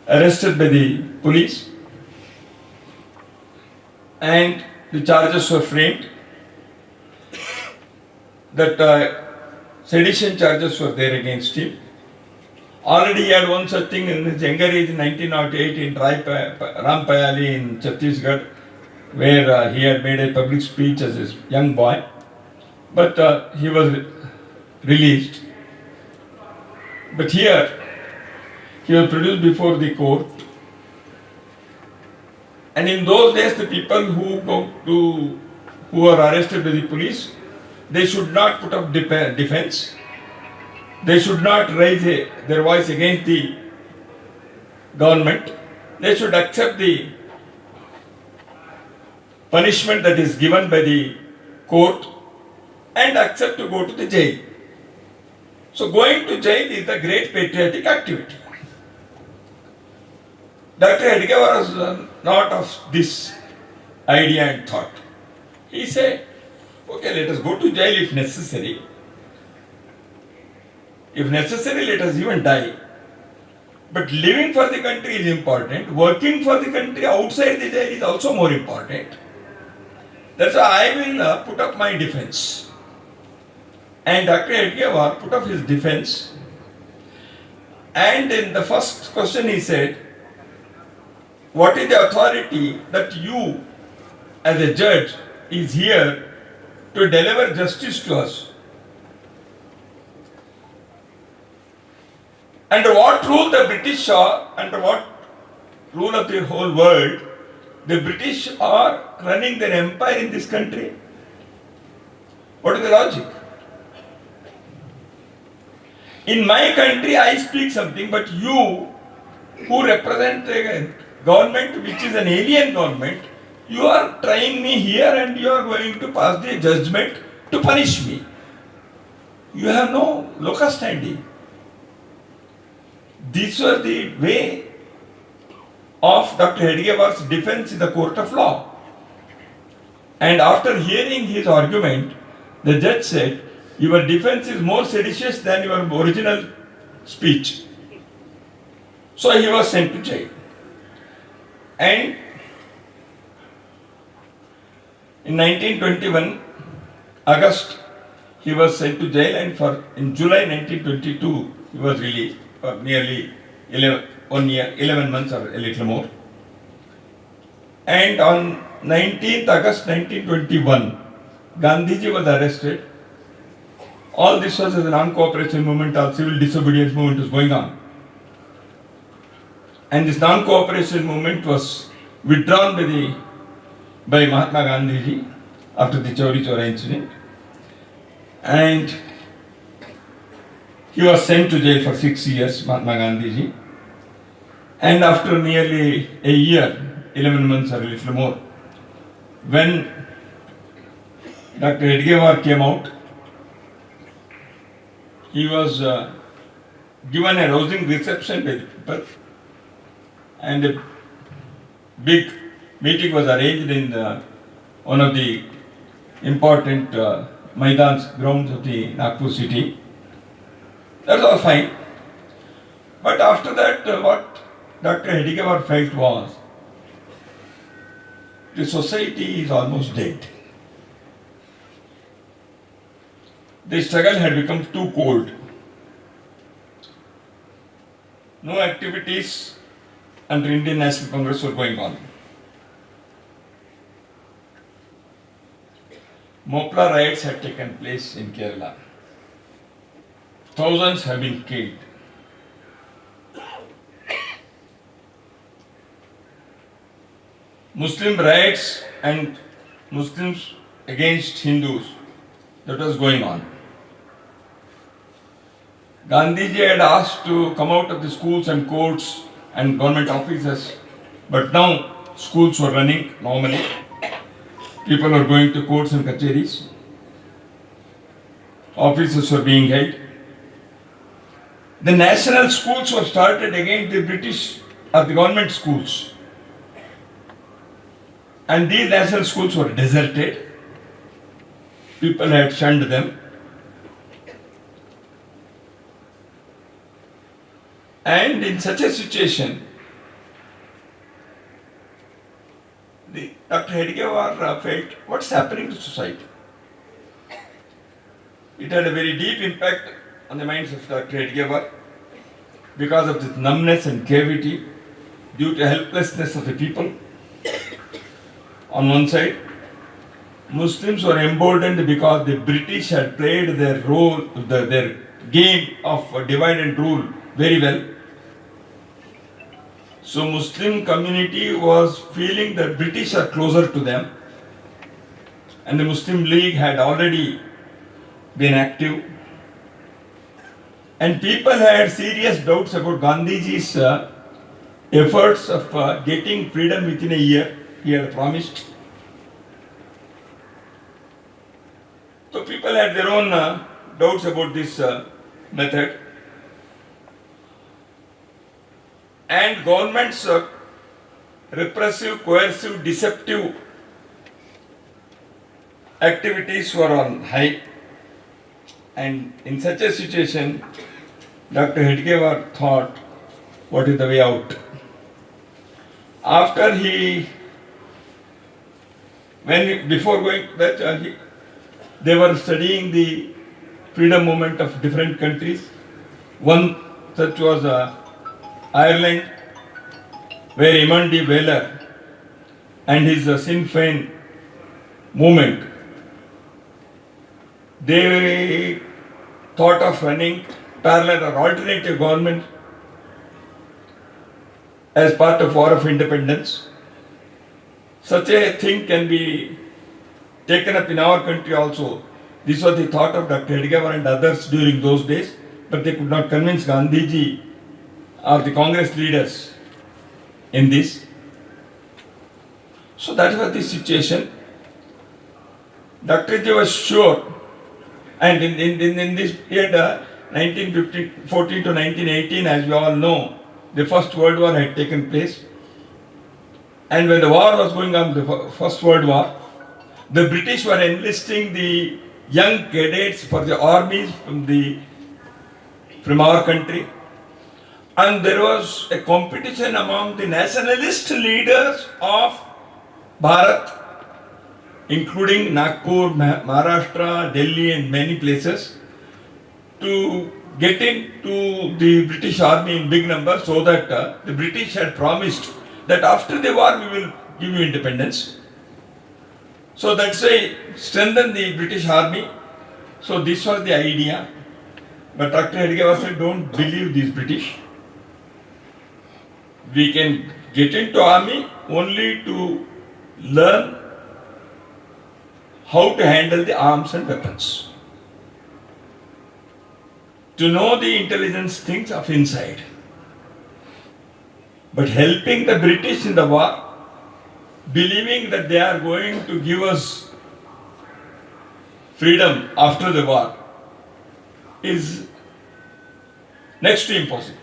S2: arrested by the police and the charges were framed. That sedition charges were there against him. Already he had one such thing in his younger age in 1908 in Rampayali in Chhattisgarh. where he had made a public speech as a young boy, but he was released. But here, he was produced before the court. And in those days, the people who were arrested by the police, they should not put up defense. They should not raise their voice against the government. They should accept the punishment that is given by the court and accept to go to the jail. So going to jail is the great patriotic activity. Dr. Hedgewar was not of this idea and thought. He said, okay, let us go to jail if necessary. If necessary, let us even die. But living for the country is important. Working for the country outside the jail is also more important. That's why I will put up my defense. And Dr. Hedgewar put up his defense. And in the first question he said, what is the authority that you as a judge is here to deliver justice to us? Under what rule the British are, under what rule of the whole world, the British are running their empire in this country? What is the logic? In my country I speak something, but you who represent a government which is an alien government, you are trying me here and you are going to pass the judgment to punish me. You have no locus standi. This was the way of Dr. Hedgewar's defense in the court of law. And after hearing his argument, the judge said, your defense is more seditious than your original speech. So he was sent to jail. And in 1921, August, he was sent to jail, and in July 1922, he was released for nearly 11 months or a little more. And on 19th August 1921, Gandhiji was arrested. All this was as a non-cooperation movement or civil disobedience movement was going on. And this non-cooperation movement was withdrawn by Mahatma Gandhiji after the Chauri Chaura incident. And he was sent to jail for 6 years, Mahatma Gandhiji. And after nearly a year, 11 months or a little more, when Dr. Hedgewar came out, he was given a rousing reception by the people, and a big meeting was arranged in one of the important Maidans grounds of the Nagpur city. That's all fine. But after that, what Dr. Hedgewar felt was, the society is almost dead. The struggle had become too cold. No activities under Indian National Congress were going on. Mopla riots had taken place in Kerala. Thousands have been killed. Muslim riots and Muslims against Hindus, that was going on. Gandhiji had asked to come out of the schools and courts and government offices, but now schools were running normally. People were going to courts and kacheris. Offices were being held. The national schools were started against the British or the government schools. And these national schools were deserted. People had shunned them. And in such a situation, Dr. Hedgewar felt, what's happening to society? It had a very deep impact on the minds of Dr. Hedgewar because of this numbness and cavity due to helplessness of the people. on one side. Muslims were emboldened because the British had played their role, their game of divide and rule very well. So Muslim community was feeling that British are closer to them, and the Muslim League had already been active. And people had serious doubts about Gandhiji's efforts of getting freedom within a year he had promised. So people had their own doubts about this method. And government's repressive, coercive, deceptive activities were on high. And in such a situation, Dr. Hedgewar thought, what is the way out? After before going that, they were studying the freedom movement of different countries. One such was Ireland, where Eamon de Valera and his Sinn Féin movement, they thought of running parallel or alternative government as part of War of Independence. Such a thing can be taken up in our country also. This was the thought of Dr. Hedgewar and others during those days, but they could not convince Gandhiji or the Congress leaders in this. So that was the situation. Dr. Ji was sure, and in this period, 1914 to 1918, as we all know, the First World War had taken place. And when the war was going on, the First World War, the British were enlisting the young cadets for the armies from our country. And there was a competition among the nationalist leaders of Bharat, including Nagpur, Maharashtra, Delhi and many places, to get into the British army in big numbers, so that the British had promised that after the war we will give you independence. So that's why strengthen the British army. So this was the idea. But Dr. Hedgewar said, don't believe these British. We can get into army only to learn how to handle the arms and weapons, to know the intelligence things of inside. But helping the British in the war, believing that they are going to give us freedom after the war, is next to impossible.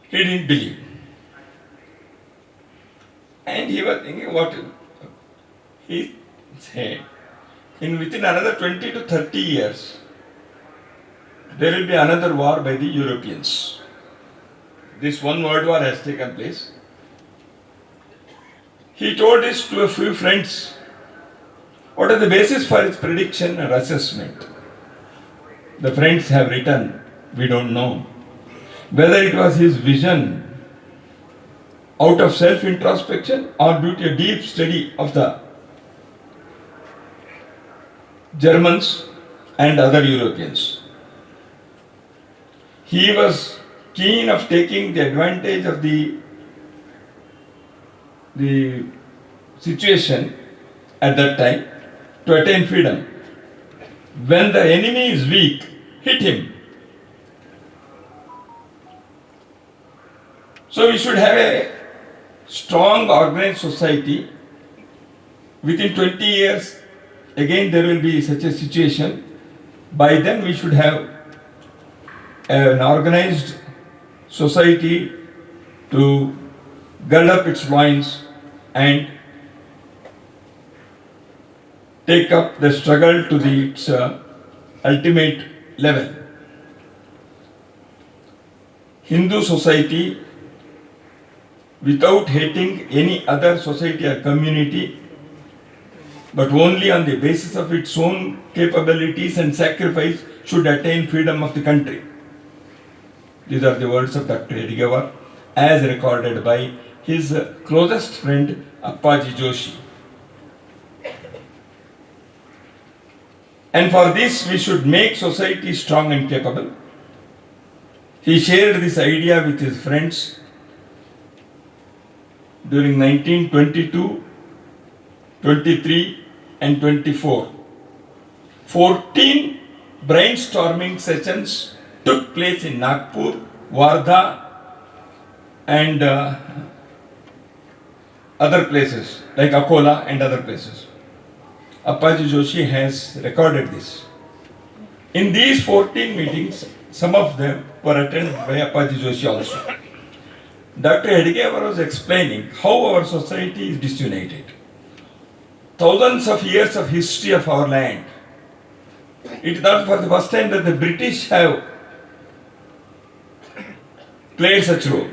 S2: He didn't believe. And he was thinking, what he said, within another 20 to 30 years, there will be another war by the Europeans. This one world war has taken place. He told this to a few friends. What are the basis for his prediction and assessment? The friends have written, we don't know. Whether it was his vision out of self-introspection or due to a deep study of the Germans and other Europeans. He was keen of taking the advantage of the situation at that time to attain freedom. When the enemy is weak, hit him. So we should have a strong organized society. Within 20 years, again there will be such a situation. By then we should have an organized society to gird up its loins and take up the struggle to its ultimate level. Hindu society, without hating any other society or community, but only on the basis of its own capabilities and sacrifice, should attain freedom of the country. These are the words of Dr. Hedgewar as recorded by his closest friend Appaji Joshi. And for this we should make society strong and capable. He shared this idea with his friends during 1922, 23 and 24. 14 brainstorming sessions took place in Nagpur, Wardha and other places like Akola and other places. Appaji Joshi has recorded this. In these 14 meetings, some of them were attended by Appaji Joshi also. Dr. Hedgewar was explaining how our society is disunited. Thousands of years of history of our land. It is not for the first time that the British have played such role.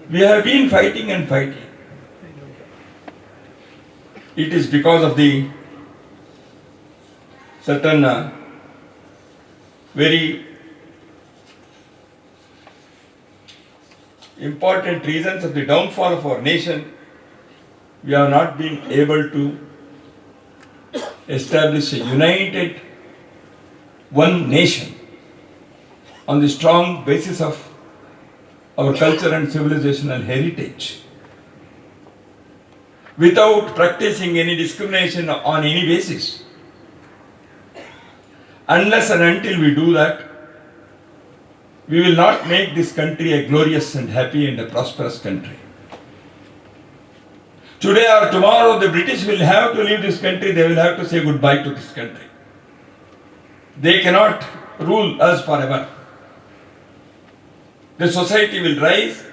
S2: We have been fighting and fighting. It is because of the certain very important reasons of the downfall of our nation, we have not been able to establish a united one nation on the strong basis of our culture and civilizational heritage, without practicing any discrimination on any basis. Unless and until we do that, we will not make this country a glorious and happy and a prosperous country. Today or tomorrow, the British will have to leave this country. They will have to say goodbye to this country. They cannot rule us forever. The society will rise,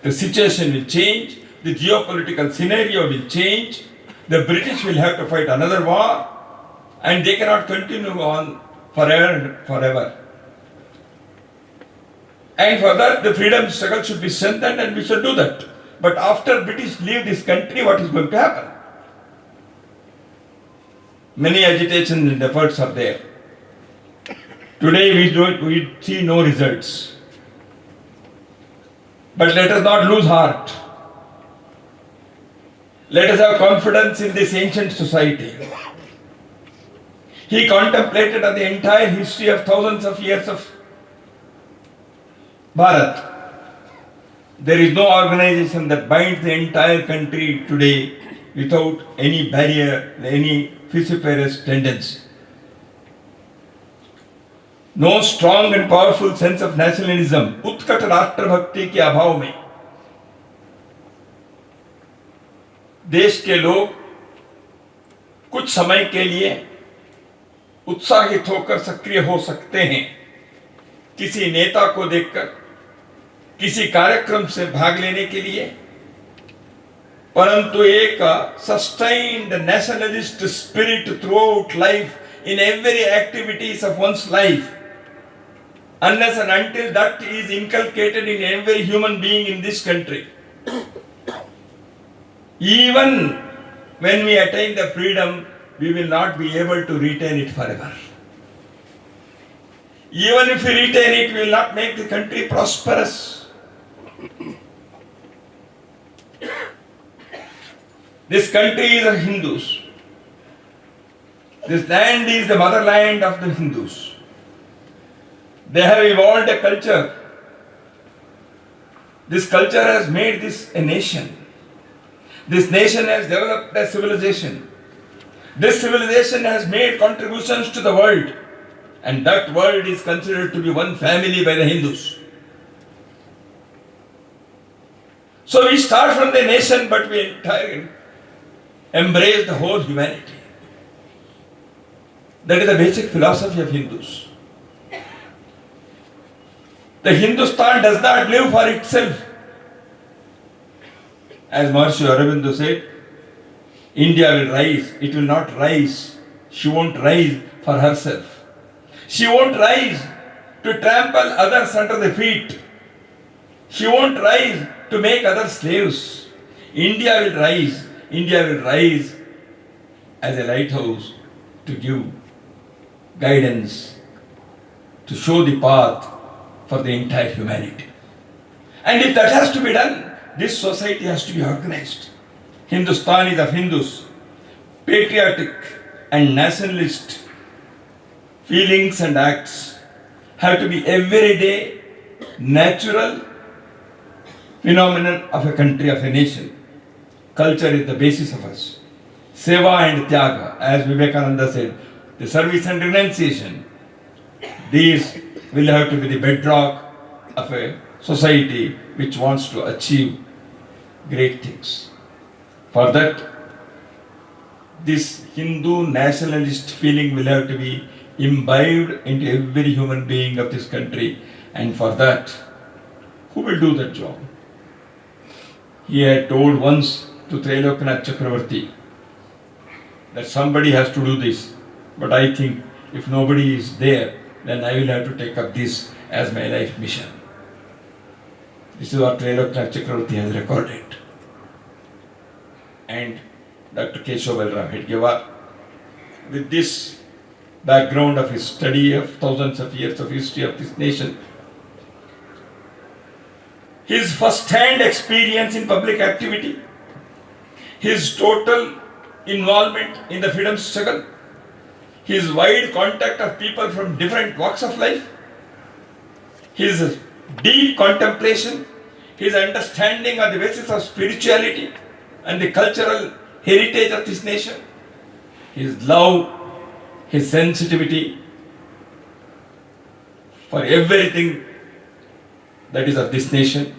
S2: the situation will change, the geopolitical scenario will change, the British will have to fight another war, and they cannot continue on forever and forever. And for that, the freedom struggle should be strengthened, and we should do that. But after British leave this country, what is going to happen? Many agitations and efforts are there. Today we see no results. But let us not lose heart. Let us have confidence in this ancient society. He contemplated on the entire history of thousands of years of Bharat. There is no organization that binds the entire country today without any barrier, any vociferous tendency. No strong and powerful sense of nationalism, उत्कट राष्ट्र भक्ति के अभाव में देश के लोग कुछ समय के लिए उत्साहित होकर सक्रिय हो सकते हैं किसी नेता को देखकर, किसी कार्यक्रम से भाग लेने के लिए, परंतु एक sustained nationalist spirit throughout life in every activities of one's life, unless and until that is inculcated in every human being in this country, even when we attain the freedom, we will not be able to retain it forever. Even if we retain it, we will not make the country prosperous. This country is of Hindus. This land is the motherland of the Hindus. They have evolved a culture. This culture has made this a nation. This nation has developed a civilization. This civilization has made contributions to the world, and that world is considered to be one family by the Hindus. So we start from the nation, but we embrace the whole humanity. That is the basic philosophy of Hindus. The Hindustan does not live for itself. As Maharishi Aurobindo said, India will rise, it will not rise. She won't rise for herself. She won't rise to trample others under the feet. She won't rise to make others slaves. India will rise. India will rise as a lighthouse to give guidance, to show the path for the entire humanity. And if that has to be done, this society has to be organized. Hindustan is of Hindus. Patriotic and nationalist feelings and acts have to be everyday, natural phenomenon of a country, of a nation. Culture is the basis of us. Seva and Tyaga, as Vivekananda said, the service and renunciation, these will have to be the bedrock of a society which wants to achieve great things. For that, this Hindu nationalist feeling will have to be imbibed into every human being of this country, and for that, who will do that job? He had told once to Trailokanath Chakravarti that somebody has to do this, but I think if nobody is there, then I will have to take up this as my life mission. This is what Trailokanath Chakravarti has recorded. And Dr. Hosabale, with this background of his study of thousands of years of history of this nation, his first-hand experience in public activity, his total involvement in the freedom struggle, his wide contact of people from different walks of life, his deep contemplation, his understanding on the basis of spirituality and the cultural heritage of this nation, his love, his sensitivity for everything that is of this nation,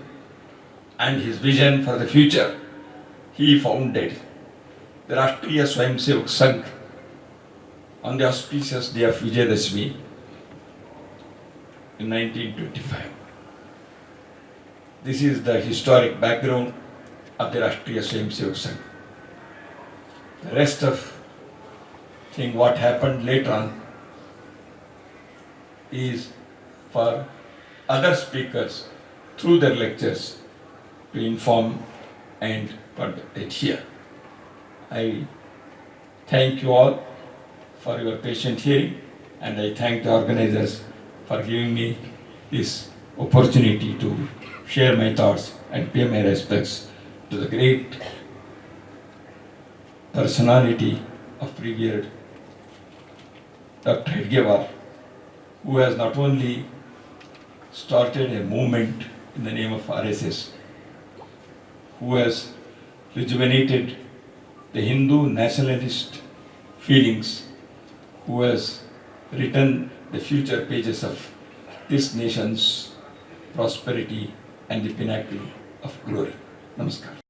S2: and his vision for the future, he founded the Rashtriya Swayamsevak Sangh on the auspicious day of Vijayadashmi in 1925. This is the historic background of the Rashtriya Swayamsevak Sangh. The rest of thing, what happened later on, is for other speakers through their lectures to inform and participate here. I thank you all for your patient hearing, and I thank the organizers for giving me this opportunity to share my thoughts and pay my respects to the great personality of Brigadier Dr. Hedgewar, who has not only started a movement in the name of RSS, who has rejuvenated the Hindu nationalist feelings, who has written the future pages of this nation's prosperity and the pinnacle of glory. Namaskar.